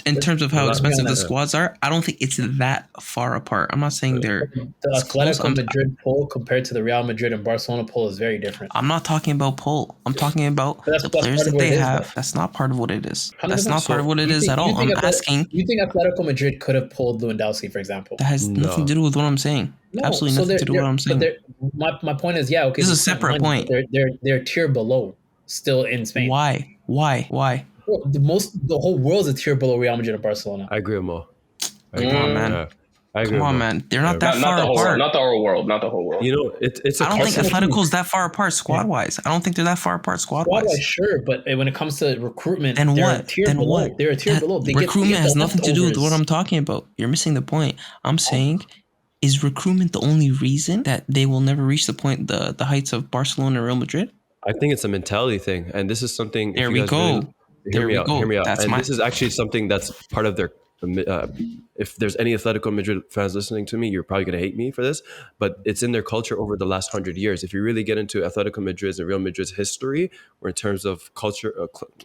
In terms of how expensive the squads are, I don't think it's that far apart. I'm not saying they're... The Atletico Madrid poll compared to the Real Madrid and Barcelona poll is very different. I'm not talking about poll. I'm talking about the players that they have. That's not part of what it is. That's not part of what it is at all. I'm asking... You think Atletico Madrid could have pulled Lewandowski, for example? That has nothing to do with what I'm saying. No, absolutely nothing to do with what I'm saying. My point is, okay. This is a separate point. They're tier below, still in Spain. Why? Well, the whole world's a tier below Real Madrid and Barcelona. I agree with Mo. Come on, man. Come on, man. They're not that far apart. Not the whole world. It's. I don't think Atletico's that far apart squad wise. I don't think they're that far apart squad wise. Sure, but when it comes to recruitment, then what? They're a tier below. Recruitment has nothing to do with what I'm talking about. You're missing the point. I'm saying, is recruitment the only reason that they will never reach the heights of Barcelona and Real Madrid? I think it's a mentality thing, and this is something. There we go. Hear me out. This is actually something that's part of their. If there's any Atletico Madrid fans listening to me, you're probably going to hate me for this, but it's in their culture over the last 100 years. If you really get into Atletico Madrid's and Real Madrid's history, or in terms of culture,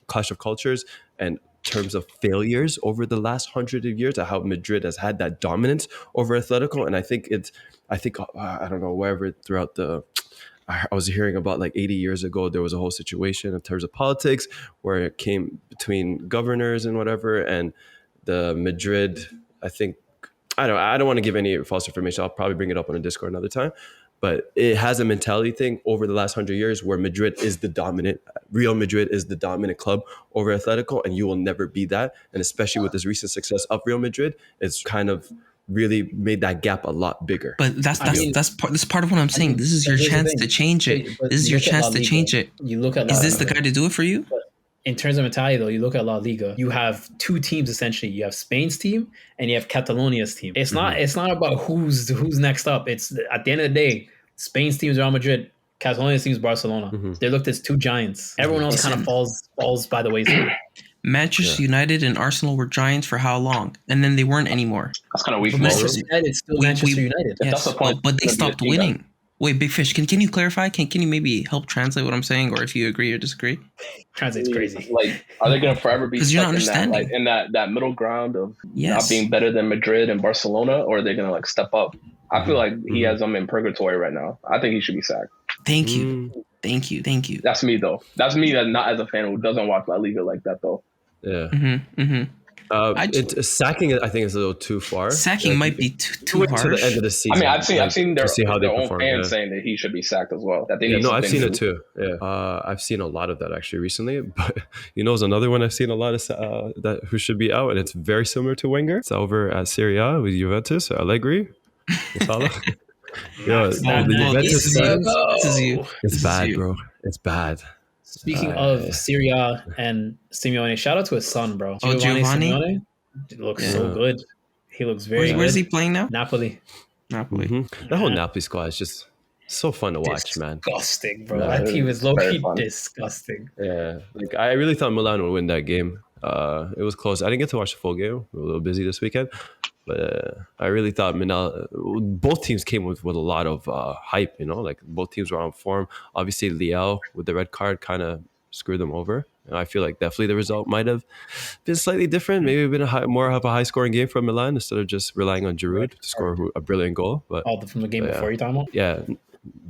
clash of cultures, and terms of failures over the last 100 of years, how Madrid has had that dominance over Atletico, and I think I don't know, wherever throughout the I was hearing about like 80 years ago, there was a whole situation in terms of politics where it came between governors and whatever, and the Madrid, I think, I don't want to give any false information. I'll probably bring it up on a Discord another time. But it has a mentality thing over the last 100 years where Real Madrid is the dominant club over Atletico, and you will never be that. And especially with this recent success of Real Madrid, it's kind of really made that gap a lot bigger. But that's part of what I'm saying. This is your chance to change it. This is your chance to change it. You look at is this the guy to do it for you? In terms of mentality, though, you look at La Liga. You have two teams essentially. You have Spain's team and you have Catalonia's team. It's not about who's next up. It's at the end of the day, Spain's team is Real Madrid. Catalonia's team is Barcelona. They're looked as two giants. Everyone else kind of falls by the wayside. Manchester United and Arsenal were giants for how long? And then they weren't anymore. That's kind of weak. Manchester United is still Manchester United. Yes, that's the point. But they stopped winning. Wait, Big Fish, can you clarify? Can you maybe help translate what I'm saying, or if you agree or disagree? Translate's crazy. Like, are they gonna forever be you're not understanding in that middle ground of not being better than Madrid and Barcelona, or are they gonna like step up? I feel like he has them in purgatory right now. I think he should be sacked. Thank you. That's me though. That's me that not as a fan who doesn't watch La Liga like that though. Yeah. Sacking it, I think, is a little too far. Sacking might be too harsh. To the end of the season. I mean, I've seen their own perform, fans saying that he should be sacked as well. That they I've seen it too. Yeah, I've seen a lot of that actually recently. But there's another one I've seen a lot of that who should be out, and it's very similar to Wenger. It's over at Serie A with Juventus, Allegri. Juventus fans, it's bad, bro. It's bad. Speaking of Serie A and Simeone, shout out to his son, bro. Giovanni Simeone looks so good. He looks very good. Where's he playing now? Napoli. That whole Napoli squad is just so fun to watch, man. Disgusting, bro. That team is low-key disgusting. Yeah. Like, I really thought Milan would win that game. It was close. I didn't get to watch the full game. We were a little busy this weekend. But I really thought both teams came with a lot of hype, like both teams were on form. Obviously, Leao with the red card kind of screwed them over. And I feel like definitely the result might have been slightly different. Maybe been more of a high-scoring game from Milan instead of just relying on Giroud to score a brilliant goal. But from the game before you talking about? Yeah.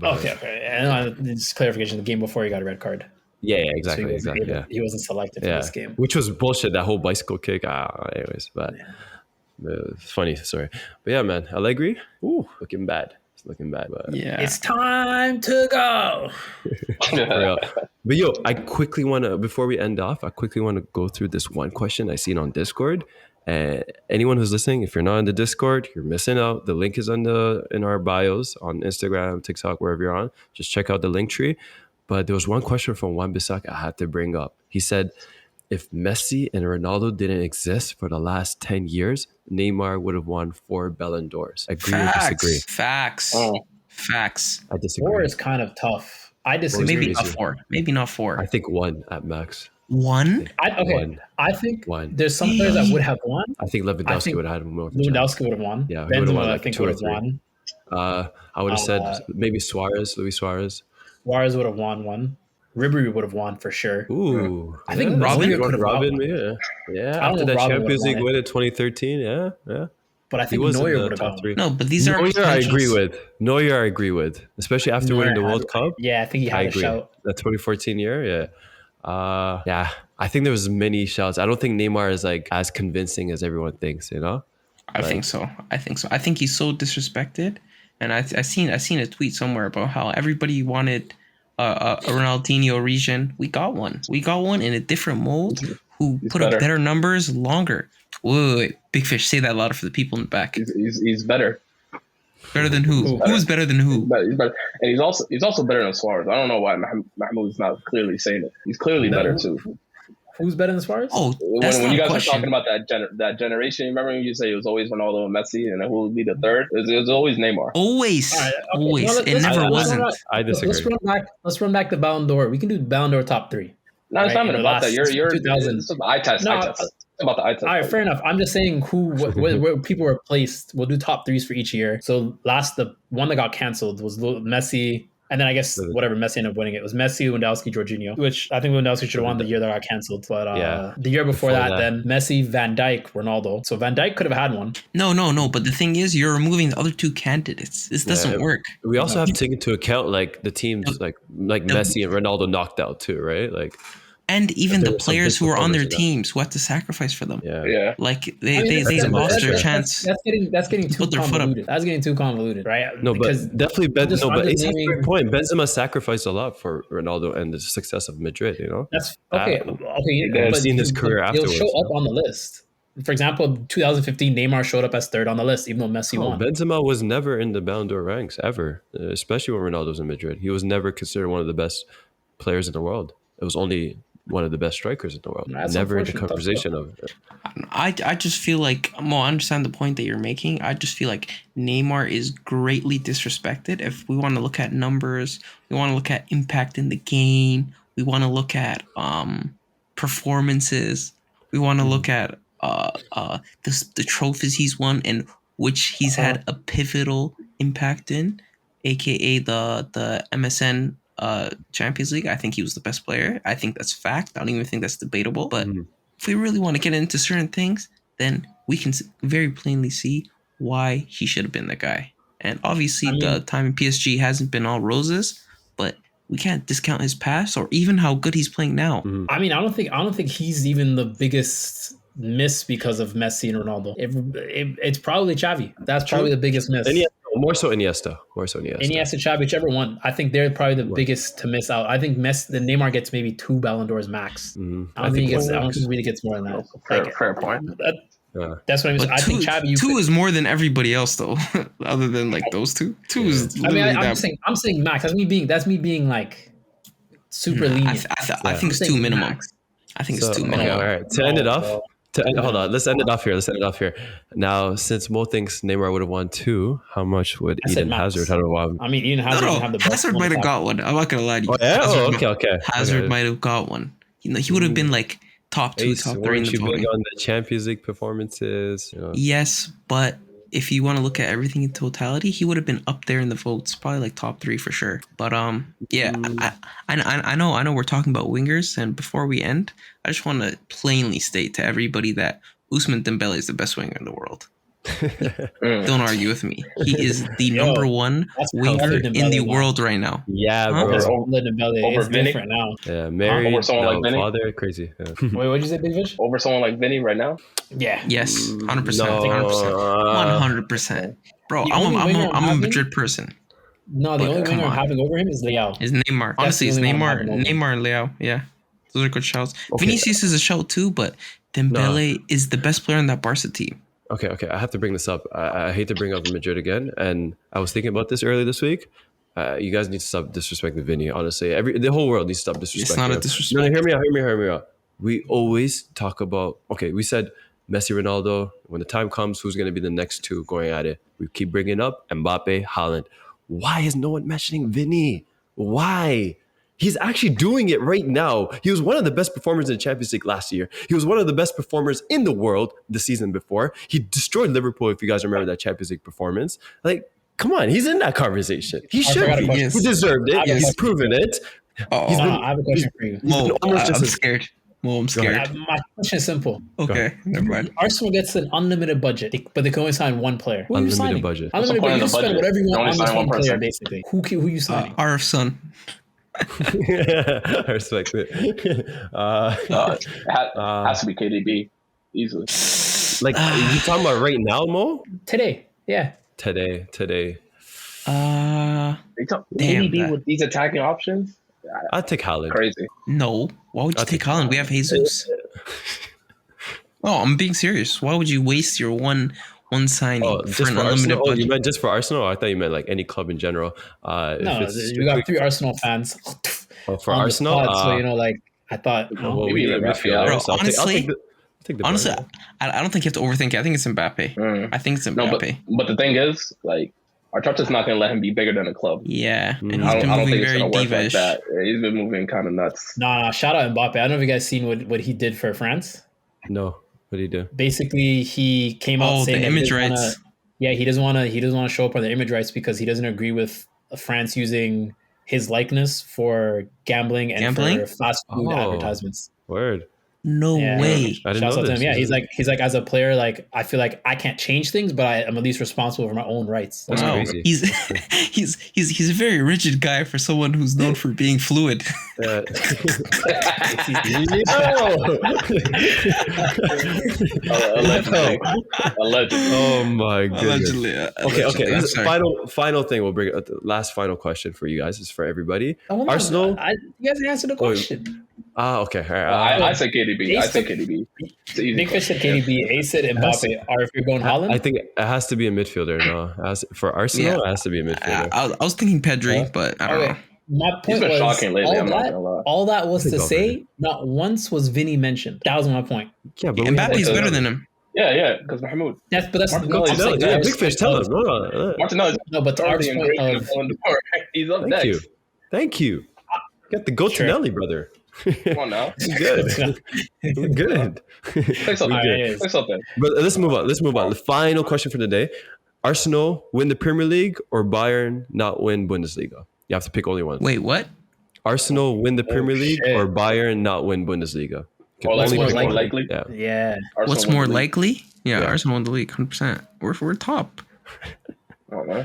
Okay. And just clarification, the game before he got a red card. Yeah, exactly. So he wasn't selected for this game. Which was bullshit, that whole bicycle kick. Anyways, but... Yeah. Funny story, but yeah, man, Allegri, looking bad. It's looking bad, but it's time to go. But yo, before we end off, I quickly want to go through this one question I seen on Discord. And anyone who's listening, if you're not in the Discord, you're missing out. The link is in our bios on Instagram, TikTok, wherever you're on. Just check out the link tree. But there was one question from Juan Bisak I had to bring up. He said, if Messi and Ronaldo didn't exist for the last 10 years, Neymar would have won 4 Ballon d'Ors. Agree or disagree? Facts. I disagree. 4 is kind of tough. I disagree. Maybe not 4. I think 1 at max. 1? I think 1. There's some players that would have won. I think Lewandowski would have had more. Lewandowski would have won. Yeah, Benzema, I think, would have won. I would have said maybe Luis Suarez. Suarez would have won 1. Ribery would have won for sure. Ooh, I think Robin could have won. Yeah. After that Champions League win in 2013, yeah. But I think Neuer would have gone. No, but these are Neuer. I agree with, especially after winning the World Cup. Yeah, I think he had a shout. That 2014 year, yeah. I think there was many shouts. I don't think Neymar is like as convincing as everyone thinks. I think so. I think he's so disrespected, and I seen a tweet somewhere about how everybody wanted a Ronaldinho region. We got one in a different mold who put up better numbers longer. Wait, Big Fish, say that louder for the people in the back. He's better. Better than who? Who's better than who? He's better. And he's also better than Suarez. I don't know why Mahmoud's not clearly saying it. He's clearly better too. Who's better than Suarez? Oh, when you guys were talking about that generation, remember when you say it was always Ronaldo and Messi, and who would be the third? It was always Neymar. Always. It never wasn't. I disagree. Let's run back the Ballon d'Or. We can do Ballon d'Or top 3. No, it's not even about that. You're 2000. It's about the eye test. It's about the eye test. All right, fair enough. I'm just saying where people were placed. We'll do top 3s for each year. So the one that got canceled was Messi, And then I guess whatever Messi ended up winning it was Messi, Lewandowski, Jorginho, which I think Lewandowski should have won the year that got canceled. But the year before that, then Messi, Van Dijk, Ronaldo. So Van Dijk could have had one. No. But the thing is, you're removing the other two candidates. This doesn't work. We also have to take into account like the teams like Messi and Ronaldo knocked out too, right? Like. And even the players who are on their teams who have to sacrifice for them. Yeah. Like they lost their chance. That's getting too convoluted. That's getting too convoluted, right? No, but definitely but it's a great point. Benzema sacrificed a lot for Ronaldo and the success of Madrid, you know? That's okay. I've seen his career afterwards. He'll show up on the list. For example, 2015, Neymar showed up as third on the list, even though Messi won. Benzema was never in the Ballon d'Or ranks, ever, especially when Ronaldo was in Madrid. He was never considered one of the best players in the world. It was only one of the best strikers in the world. Never in the conversation of it. I just feel like, I understand the point that you're making. I just feel like Neymar is greatly disrespected. If we want to look at numbers, we want to look at impact in the game, we want to look at performances, we want to look at the trophies he's won and which he's had a pivotal impact in, aka the MSN Champions League. I think he was the best player. I think that's fact. I don't even think that's debatable. But if we really want to get into certain things, then we can very plainly see why he should have been the guy. And obviously, the time in PSG hasn't been all roses, but we can't discount his past or even how good he's playing now. I mean, I don't think he's even the biggest miss because of Messi and Ronaldo. It's probably Xavi. That's probably the biggest miss. More so Iniesta. Iniesta, Xavi, whichever one. I think they're probably the biggest to miss out. I think Neymar gets maybe 2 Ballon d'Ors max. I don't think he really gets more than that. Fair point. That's what I mean. I think Xavi. 2 is more than everybody else, though. Other than like those two. 2 is. I'm saying max. That's me being like super lenient. I think it's 2 minimum. I think it's 2 minimum. Okay, all right. To end it off. Hold on. Let's end it off here. Now, since Mo thinks Neymar would have won 2, how much would Eden Hazard have won? I mean, Eden Hazard didn't have the best. Hazard might have got one. I'm not gonna lie to you. Okay. Hazard might have got one. He would have been like top 2, top 3 in the voting. On the Champions League performances. Yes, but if you want to look at everything in totality, he would have been up there in the votes, probably like top 3 for sure. But I know we're talking about wingers, and before we end, I just want to plainly state to everybody that Ousmane Dembele is the best winger in the world. Don't argue with me. He is the number 1 winger in the world right now. Yeah, bro. Over Vini different now. Yeah, married. Over someone like Vini. Father, crazy. Yeah. Wait, what'd you say, Big Fish? Over someone like Vini right now? Yeah. Yes, 100%. 100%. Bro, I'm a Madrid person. No, the only winger I'm having over him is Leao. Is Neymar. Honestly, it's Neymar and Leao. Yeah. Those are good shouts. Okay. Vinicius is a shout too, but Dembele is the best player on that Barca team. Okay. I have to bring this up. I hate to bring up Madrid again, and I was thinking about this earlier this week. You guys need to stop disrespecting Vini. Honestly, the whole world needs to stop disrespecting. It's not a disrespect. No, hear me out. We always talk about. Okay, we said Messi, Ronaldo. When the time comes, who's going to be the next 2 going at it? We keep bringing up Mbappe, Haaland. Why is no one mentioning Vini? Why? He's actually doing it right now. He was one of the best performers in the Champions League last year. He was one of the best performers in the world the season before. He destroyed Liverpool, if you guys remember that Champions League performance. Like, come on, he's in that conversation. He should be. He deserved it. He's proven it. I have a question for you. I'm scared. I'm scared. My question is simple. Okay, never mind. Arsenal gets an unlimited budget, but they can only sign 1 player. Who are you signing? Budget. Unlimited budget. You can spend whatever you want on this 1 player, basically. Who you signing? RF Sun. I respect it. Has to be KDB, easily. Like, you talking about right now, Mo? Today, yeah. Today. KDB with these attacking options? I'd take Haaland. Crazy. No. Why would you take Haaland? We have Jesus. I'm being serious. Why would you waste your one signing for an unlimited budget? You meant just for Arsenal? Or I thought you meant like any club in general. No, we got 3 Arsenal fans. For Arsenal? So, I thought... maybe even midfield. Honestly, I don't think you have to overthink it. I think it's Mbappe. I think it's Mbappe. No, but the thing is, like, Arteta's not going to let him be bigger than a club. Yeah, and he's been moving very diva-ish. Like he's been moving kind of nuts. Nah, shout out Mbappe. I don't know if you guys seen what he did for France. No, what did he do? Basically, he came out saying the image rights. He doesn't want to show up on the image rights because he doesn't agree with France using his likeness for gambling and for fast food advertisements. Word. No way. I didn't Shouts know out to this. him. Yeah, he's like as a player, like I feel like I can't change things, but I'm at least responsible for my own rights. That's crazy. He's a very rigid guy for someone who's known for being fluid. Allegedly. Oh my goodness. Allegedly. Final thing. We'll bring it. Last final question for you guys is for everybody. Oh, Arsenal. You guys answered the question. Okay. All right. I said KDB. I said KDB. Nick Fish said KDB. Ace said Mbappe. Or if you're going Holland, I think it has to be a midfielder. No, for Arsenal, it has to be a midfielder. I was thinking Pedri, but I don't know. My point was shocking lately, I'm not gonna lie. all that was to say, not once was Vinny mentioned. That was my point. Yeah, but Mbappe's better than him. Yeah, because Mahmoud. That's Big Fish, tell him. Martinelli's no, but to Art's point of he's up next. Thank you. Got the Gotinelli, brother. Come on now. Good. Say something. But let's move on. The final question for the day. Arsenal win the Premier League or Bayern not win Bundesliga? You have to pick only one. Wait, what? Arsenal win the Premier League or Bayern not win Bundesliga? That's more likely. Yeah. What's more likely? Yeah, Arsenal won the league, 100%. We're top. I don't know.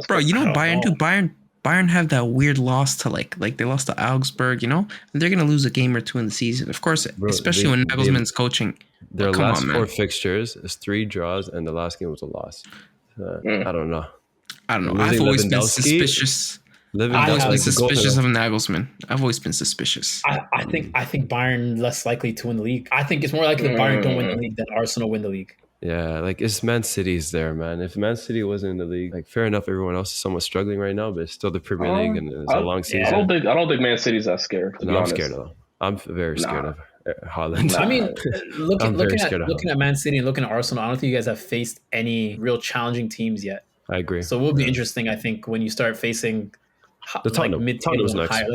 Bro, you know what Bayern do? Bayern have that weird loss to like they lost to Augsburg, you know? And they're gonna lose a game or two in the season. Of course, especially when Nagelsmann's coaching. Their last 4 fixtures is 3 draws, and the last game was a loss. I don't know. I've always been suspicious. I've always been suspicious of Nagelsmann. I've always been suspicious. I think Bayern less likely to win the league. I think it's more likely that Bayern don't win the league than Arsenal win the league. Yeah, like it's Man City's there, man. If Man City wasn't in the league, like fair enough, everyone else is somewhat struggling right now, but it's still the Premier League and it's a long season. I don't think Man City's that scared. I'm scared though. I'm very scared of Haaland. I mean, looking at Man City and looking at Arsenal, I don't think you guys have faced any real challenging teams yet. I agree. So it will be interesting, I think, when you start facing the Tottenham. Tottenham's next. Higher.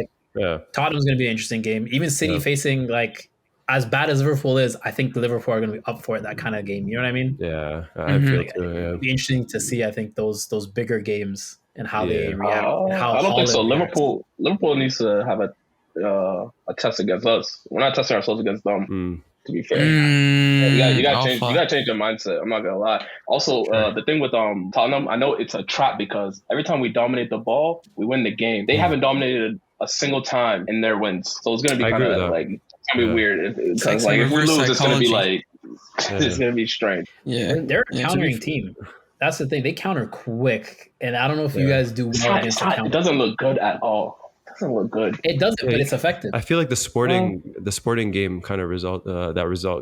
Tottenham's going to be an interesting game. Even City facing like as bad as Liverpool is, I think Liverpool are going to be up for it, that kind of game. You know what I mean? Yeah, I feel too. It'll be interesting to see. I think those bigger games and how they react. I don't think so. Liverpool needs to have a test against us. We're not testing ourselves against them. To be fair, you got to change your mindset. I'm not gonna lie. Also, the thing with Tottenham, I know it's a trap because every time we dominate the ball, we win the game. They haven't dominated a single time in their wins, so it's gonna be kind of like it's gonna be weird because like if we lose, it's gonna be like it's gonna be strange. Yeah, they're a countering team. That's the thing. They counter quick, and I don't know if you guys do well against the counter. It doesn't look good at all. Doesn't look good. It doesn't, but it's effective. I feel like the sporting game kind of result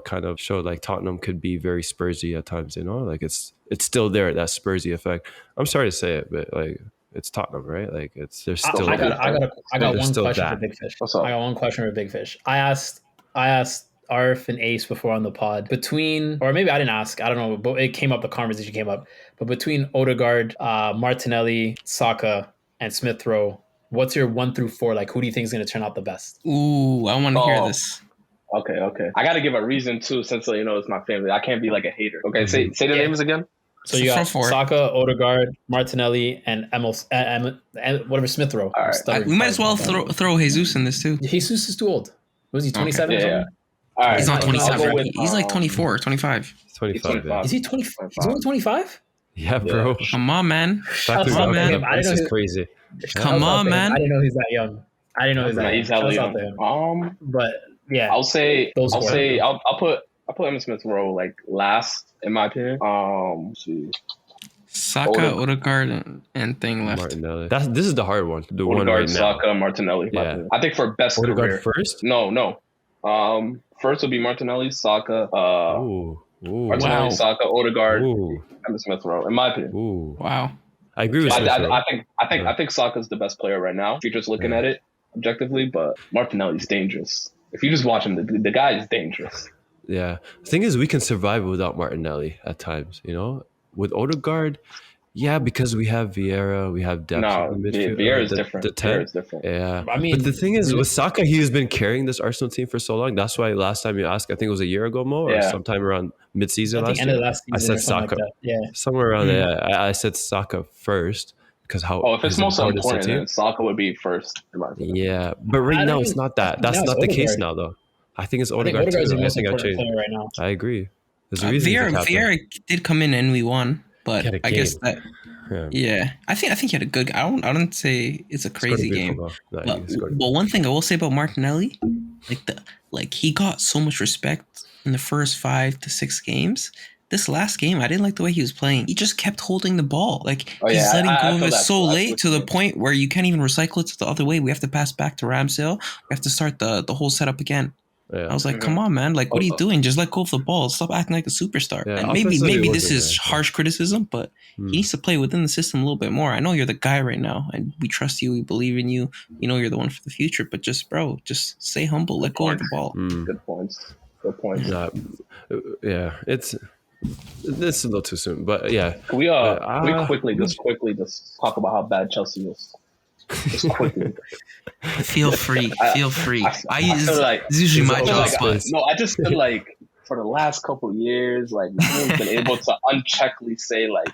kind of showed like Tottenham could be very Spursy at times. You know, like it's still there, that Spursy effect. I'm sorry to say it, but like it's Tottenham, right? Like they're still. I got one question for Big Fish. I got one question for Big Fish. I asked Arf and Ace before on the pod or maybe I didn't ask. I don't know, but it came up. The conversation came up. But between Odegaard, Martinelli, Saka, and Smith Rowe. What's your 1 through 4? Like, who do you think is going to turn out the best? Ooh, I want to hear this. Okay. I got to give a reason too, since it's my family. I can't be like a hater. Okay, say the names again. So you got Saka, Odegaard, Martinelli, and whatever Smith Rowe. All right. We might as well throw Jesus in this too. Jesus is too old. Was he 27 or something? Yeah. All right. He's not 27. He's like 24 or 25. 25. Yeah. Is he 25? He's only 25? Yeah, bro. Come on, man. This is crazy. Come on, man. I didn't know he's that young. He's hella young. But yeah, I'll put Emmitt Smith Rowe like last in my opinion. Saka, Odegaard, and thing left. Martinelli. This is the hard one. The Odegaard, one right now. Saka, Martinelli. Yeah. I think for best Odegaard career first. No. First would be Martinelli, Saka. Martinelli, Saka, Odegaard, Emmitt Smith Rowe. In my opinion. Wow. I agree with Smith Rowe. I think Saka's the best player right now. If you're just looking at it objectively, but Martinelli's dangerous. If you just watch him, the guy is dangerous. Yeah. The thing is, we can survive without Martinelli at times, you know? With Odegaard, yeah, because we have Vieira, we have depth in the midfield. Vieira is different. Vieira is different. Yeah. I mean, but the thing is, with Saka, he's been carrying this Arsenal team for so long. That's why last time you asked, I think it was a year ago, Mo, or sometime around mid-season last year. End of last season, I said Saka. like yeah. Somewhere around there. I said Saka first because how. Oh, if it's his most importance to the important, team. then Saka would be first. In my opinion. Yeah, but right now it's not that. That's not the case now, though. I think it's Odegaard too. Odegaard's the I most think I've important changed. player right now. I agree. There's a reason he's the captain. Vieira did come in and we won, but He had a I guess game. that I think he had a good. I don't say it's a crazy game. No, But one thing I will say about Martinelli, like he got so much respect in the first 5 to 6 games. This last game, I didn't like the way he was playing. He just kept holding the ball. Like he's letting go of it so late to the point where you can't even recycle it to the other way. We have to pass back to Ramsdale. We have to start the whole setup again. Yeah. I was like, come on, man. Like, what are you doing? Just let go of the ball. Stop acting like a superstar. Yeah, and maybe this is harsh criticism, but he needs to play within the system a little bit more. I know you're the guy right now, and we trust you. We believe in you. You know you're the one for the future. But just stay humble. Let go of the ball. Good points. Good points. Yeah, it's a little too soon, but yeah. Can we quickly talk about how bad Chelsea is? Just quickly. Feel free. I feel like it's usually my job, but I just feel like for the last couple of years, like no one's been able to uncheckly say like,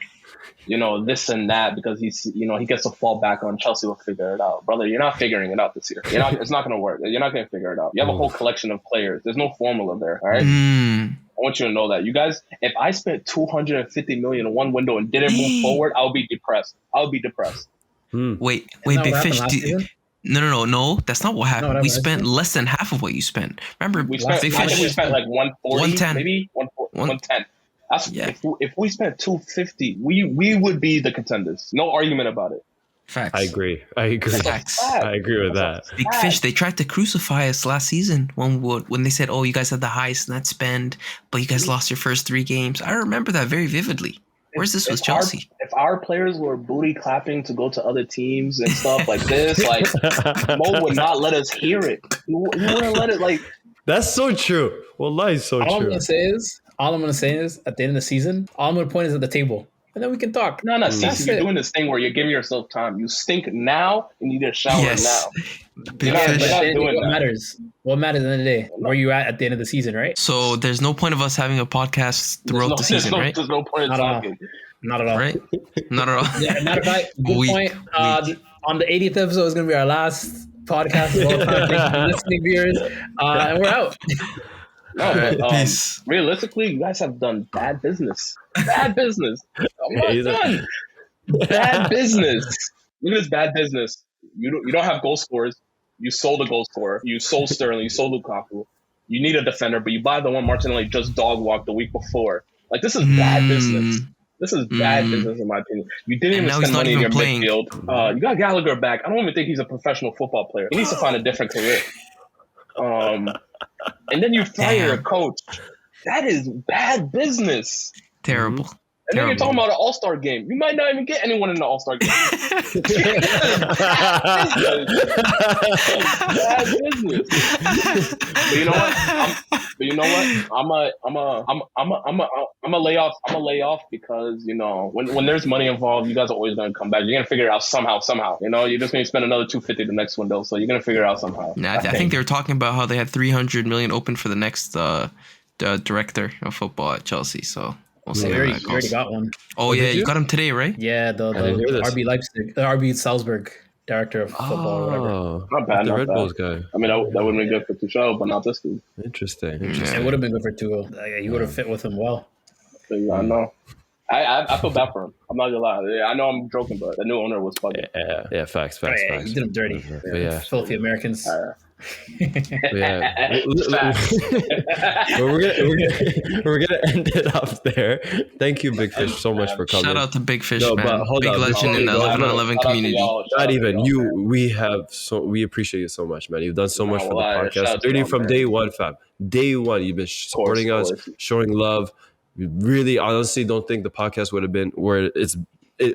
this and that because he's, he gets to fall back on Chelsea will figure it out. Brother, you're not figuring it out this year. It's not going to work. You're not going to figure it out. You have a whole collection of players. There's no formula there. All right. I want you to know that. You guys, if I spent $250 million in one window and didn't move forward, I'll be depressed. Wait, Big Fish. No, that's not what happened. We spent less than half of what you spent. Remember, we spent like 140, 110. maybe 110. If we spent 250, we would be the contenders. No argument about it. Facts. I agree. Facts. I agree with that. Big Fish, they tried to crucify us last season when they said, "Oh, you guys had the highest net spend, but you guys lost your first 3 games." I remember that very vividly. Where's this with Chelsea? If our players were booty clapping to go to other teams and stuff like this, like Mo would not let us hear it. He wouldn't let it. Like that's so true. Wallahi, so true. All I'm gonna say is, at the end of the season, all I'm gonna point is at the table, and then we can talk. No, you're doing this thing where you're giving yourself time. You stink now, and you need a shower now. What matters? What matters at the end of the day? Where you at the end of the season, right? So there's no point of us having a podcast throughout the season, right? There's no point in talking. Not at all. Right? Not at all. Yeah, matter of fact, good point. On the 80th episode is going to be our last podcast of all time. Thank you for listening, viewers. And we're out. No, but realistically, you guys have done bad business. Bad business. I'm not done. Bad business. Look at this bad business. You don't have goal scorers. You sold a goal scorer. You sold Sterling. You sold Lukaku. You need a defender, but you buy the one Martinelli just dog walked the week before. Like, this is bad business. This is bad business, in my opinion. You didn't even spend money in your midfield. You got Gallagher back. I don't even think he's a professional football player. He needs to find a different career. And then you fire a coach. That is bad business. Terrible. And then you're talking about an all-star game. You might not even get anyone in the all-star game. Bad business. But you know what? I'm a lay off. I'm a lay off because when there's money involved, you guys are always gonna come back. You're gonna figure it out somehow. You're just gonna spend another $250 the next window, so you're gonna figure it out somehow. Nah, I think they were talking about how they had $300 million open for the next director of football at Chelsea. So. We'll see. You already got one. Oh, yeah, you got him today, right? Yeah, the RB Leipzig, the RB Salzburg director of football or whatever. Not bad. The Red Bulls guy. I mean, that would have been good for Tuchel, but not this dude. Interesting. It would have been good for Tuchel. He would have fit with him well. I know. I feel bad for him. I'm not gonna lie. I know I'm joking, but the new owner was fucking. Yeah, facts. He did him dirty. Filthy Americans. Yeah, we're gonna end it off there. Thank you, Big Fish, so much for coming. Shout out to Big Fish, man. Big legend in the 11-on-11 community. Not even you. We appreciate you so much, man. You've done so much for the podcast. Really, from day one, fam. Day one, you've been supporting us, showing love. We really, honestly, don't think the podcast would have been where it's.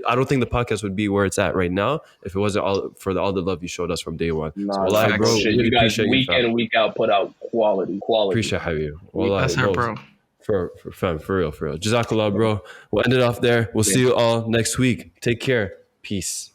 I don't think the podcast would be where it's at right now if it wasn't all the love you showed us from day one. Bro, you guys week in and week out put out quality. Appreciate you. That's her, bro. For real. Jazakallah, bro. We'll end it off there. We'll see you all next week. Take care. Peace.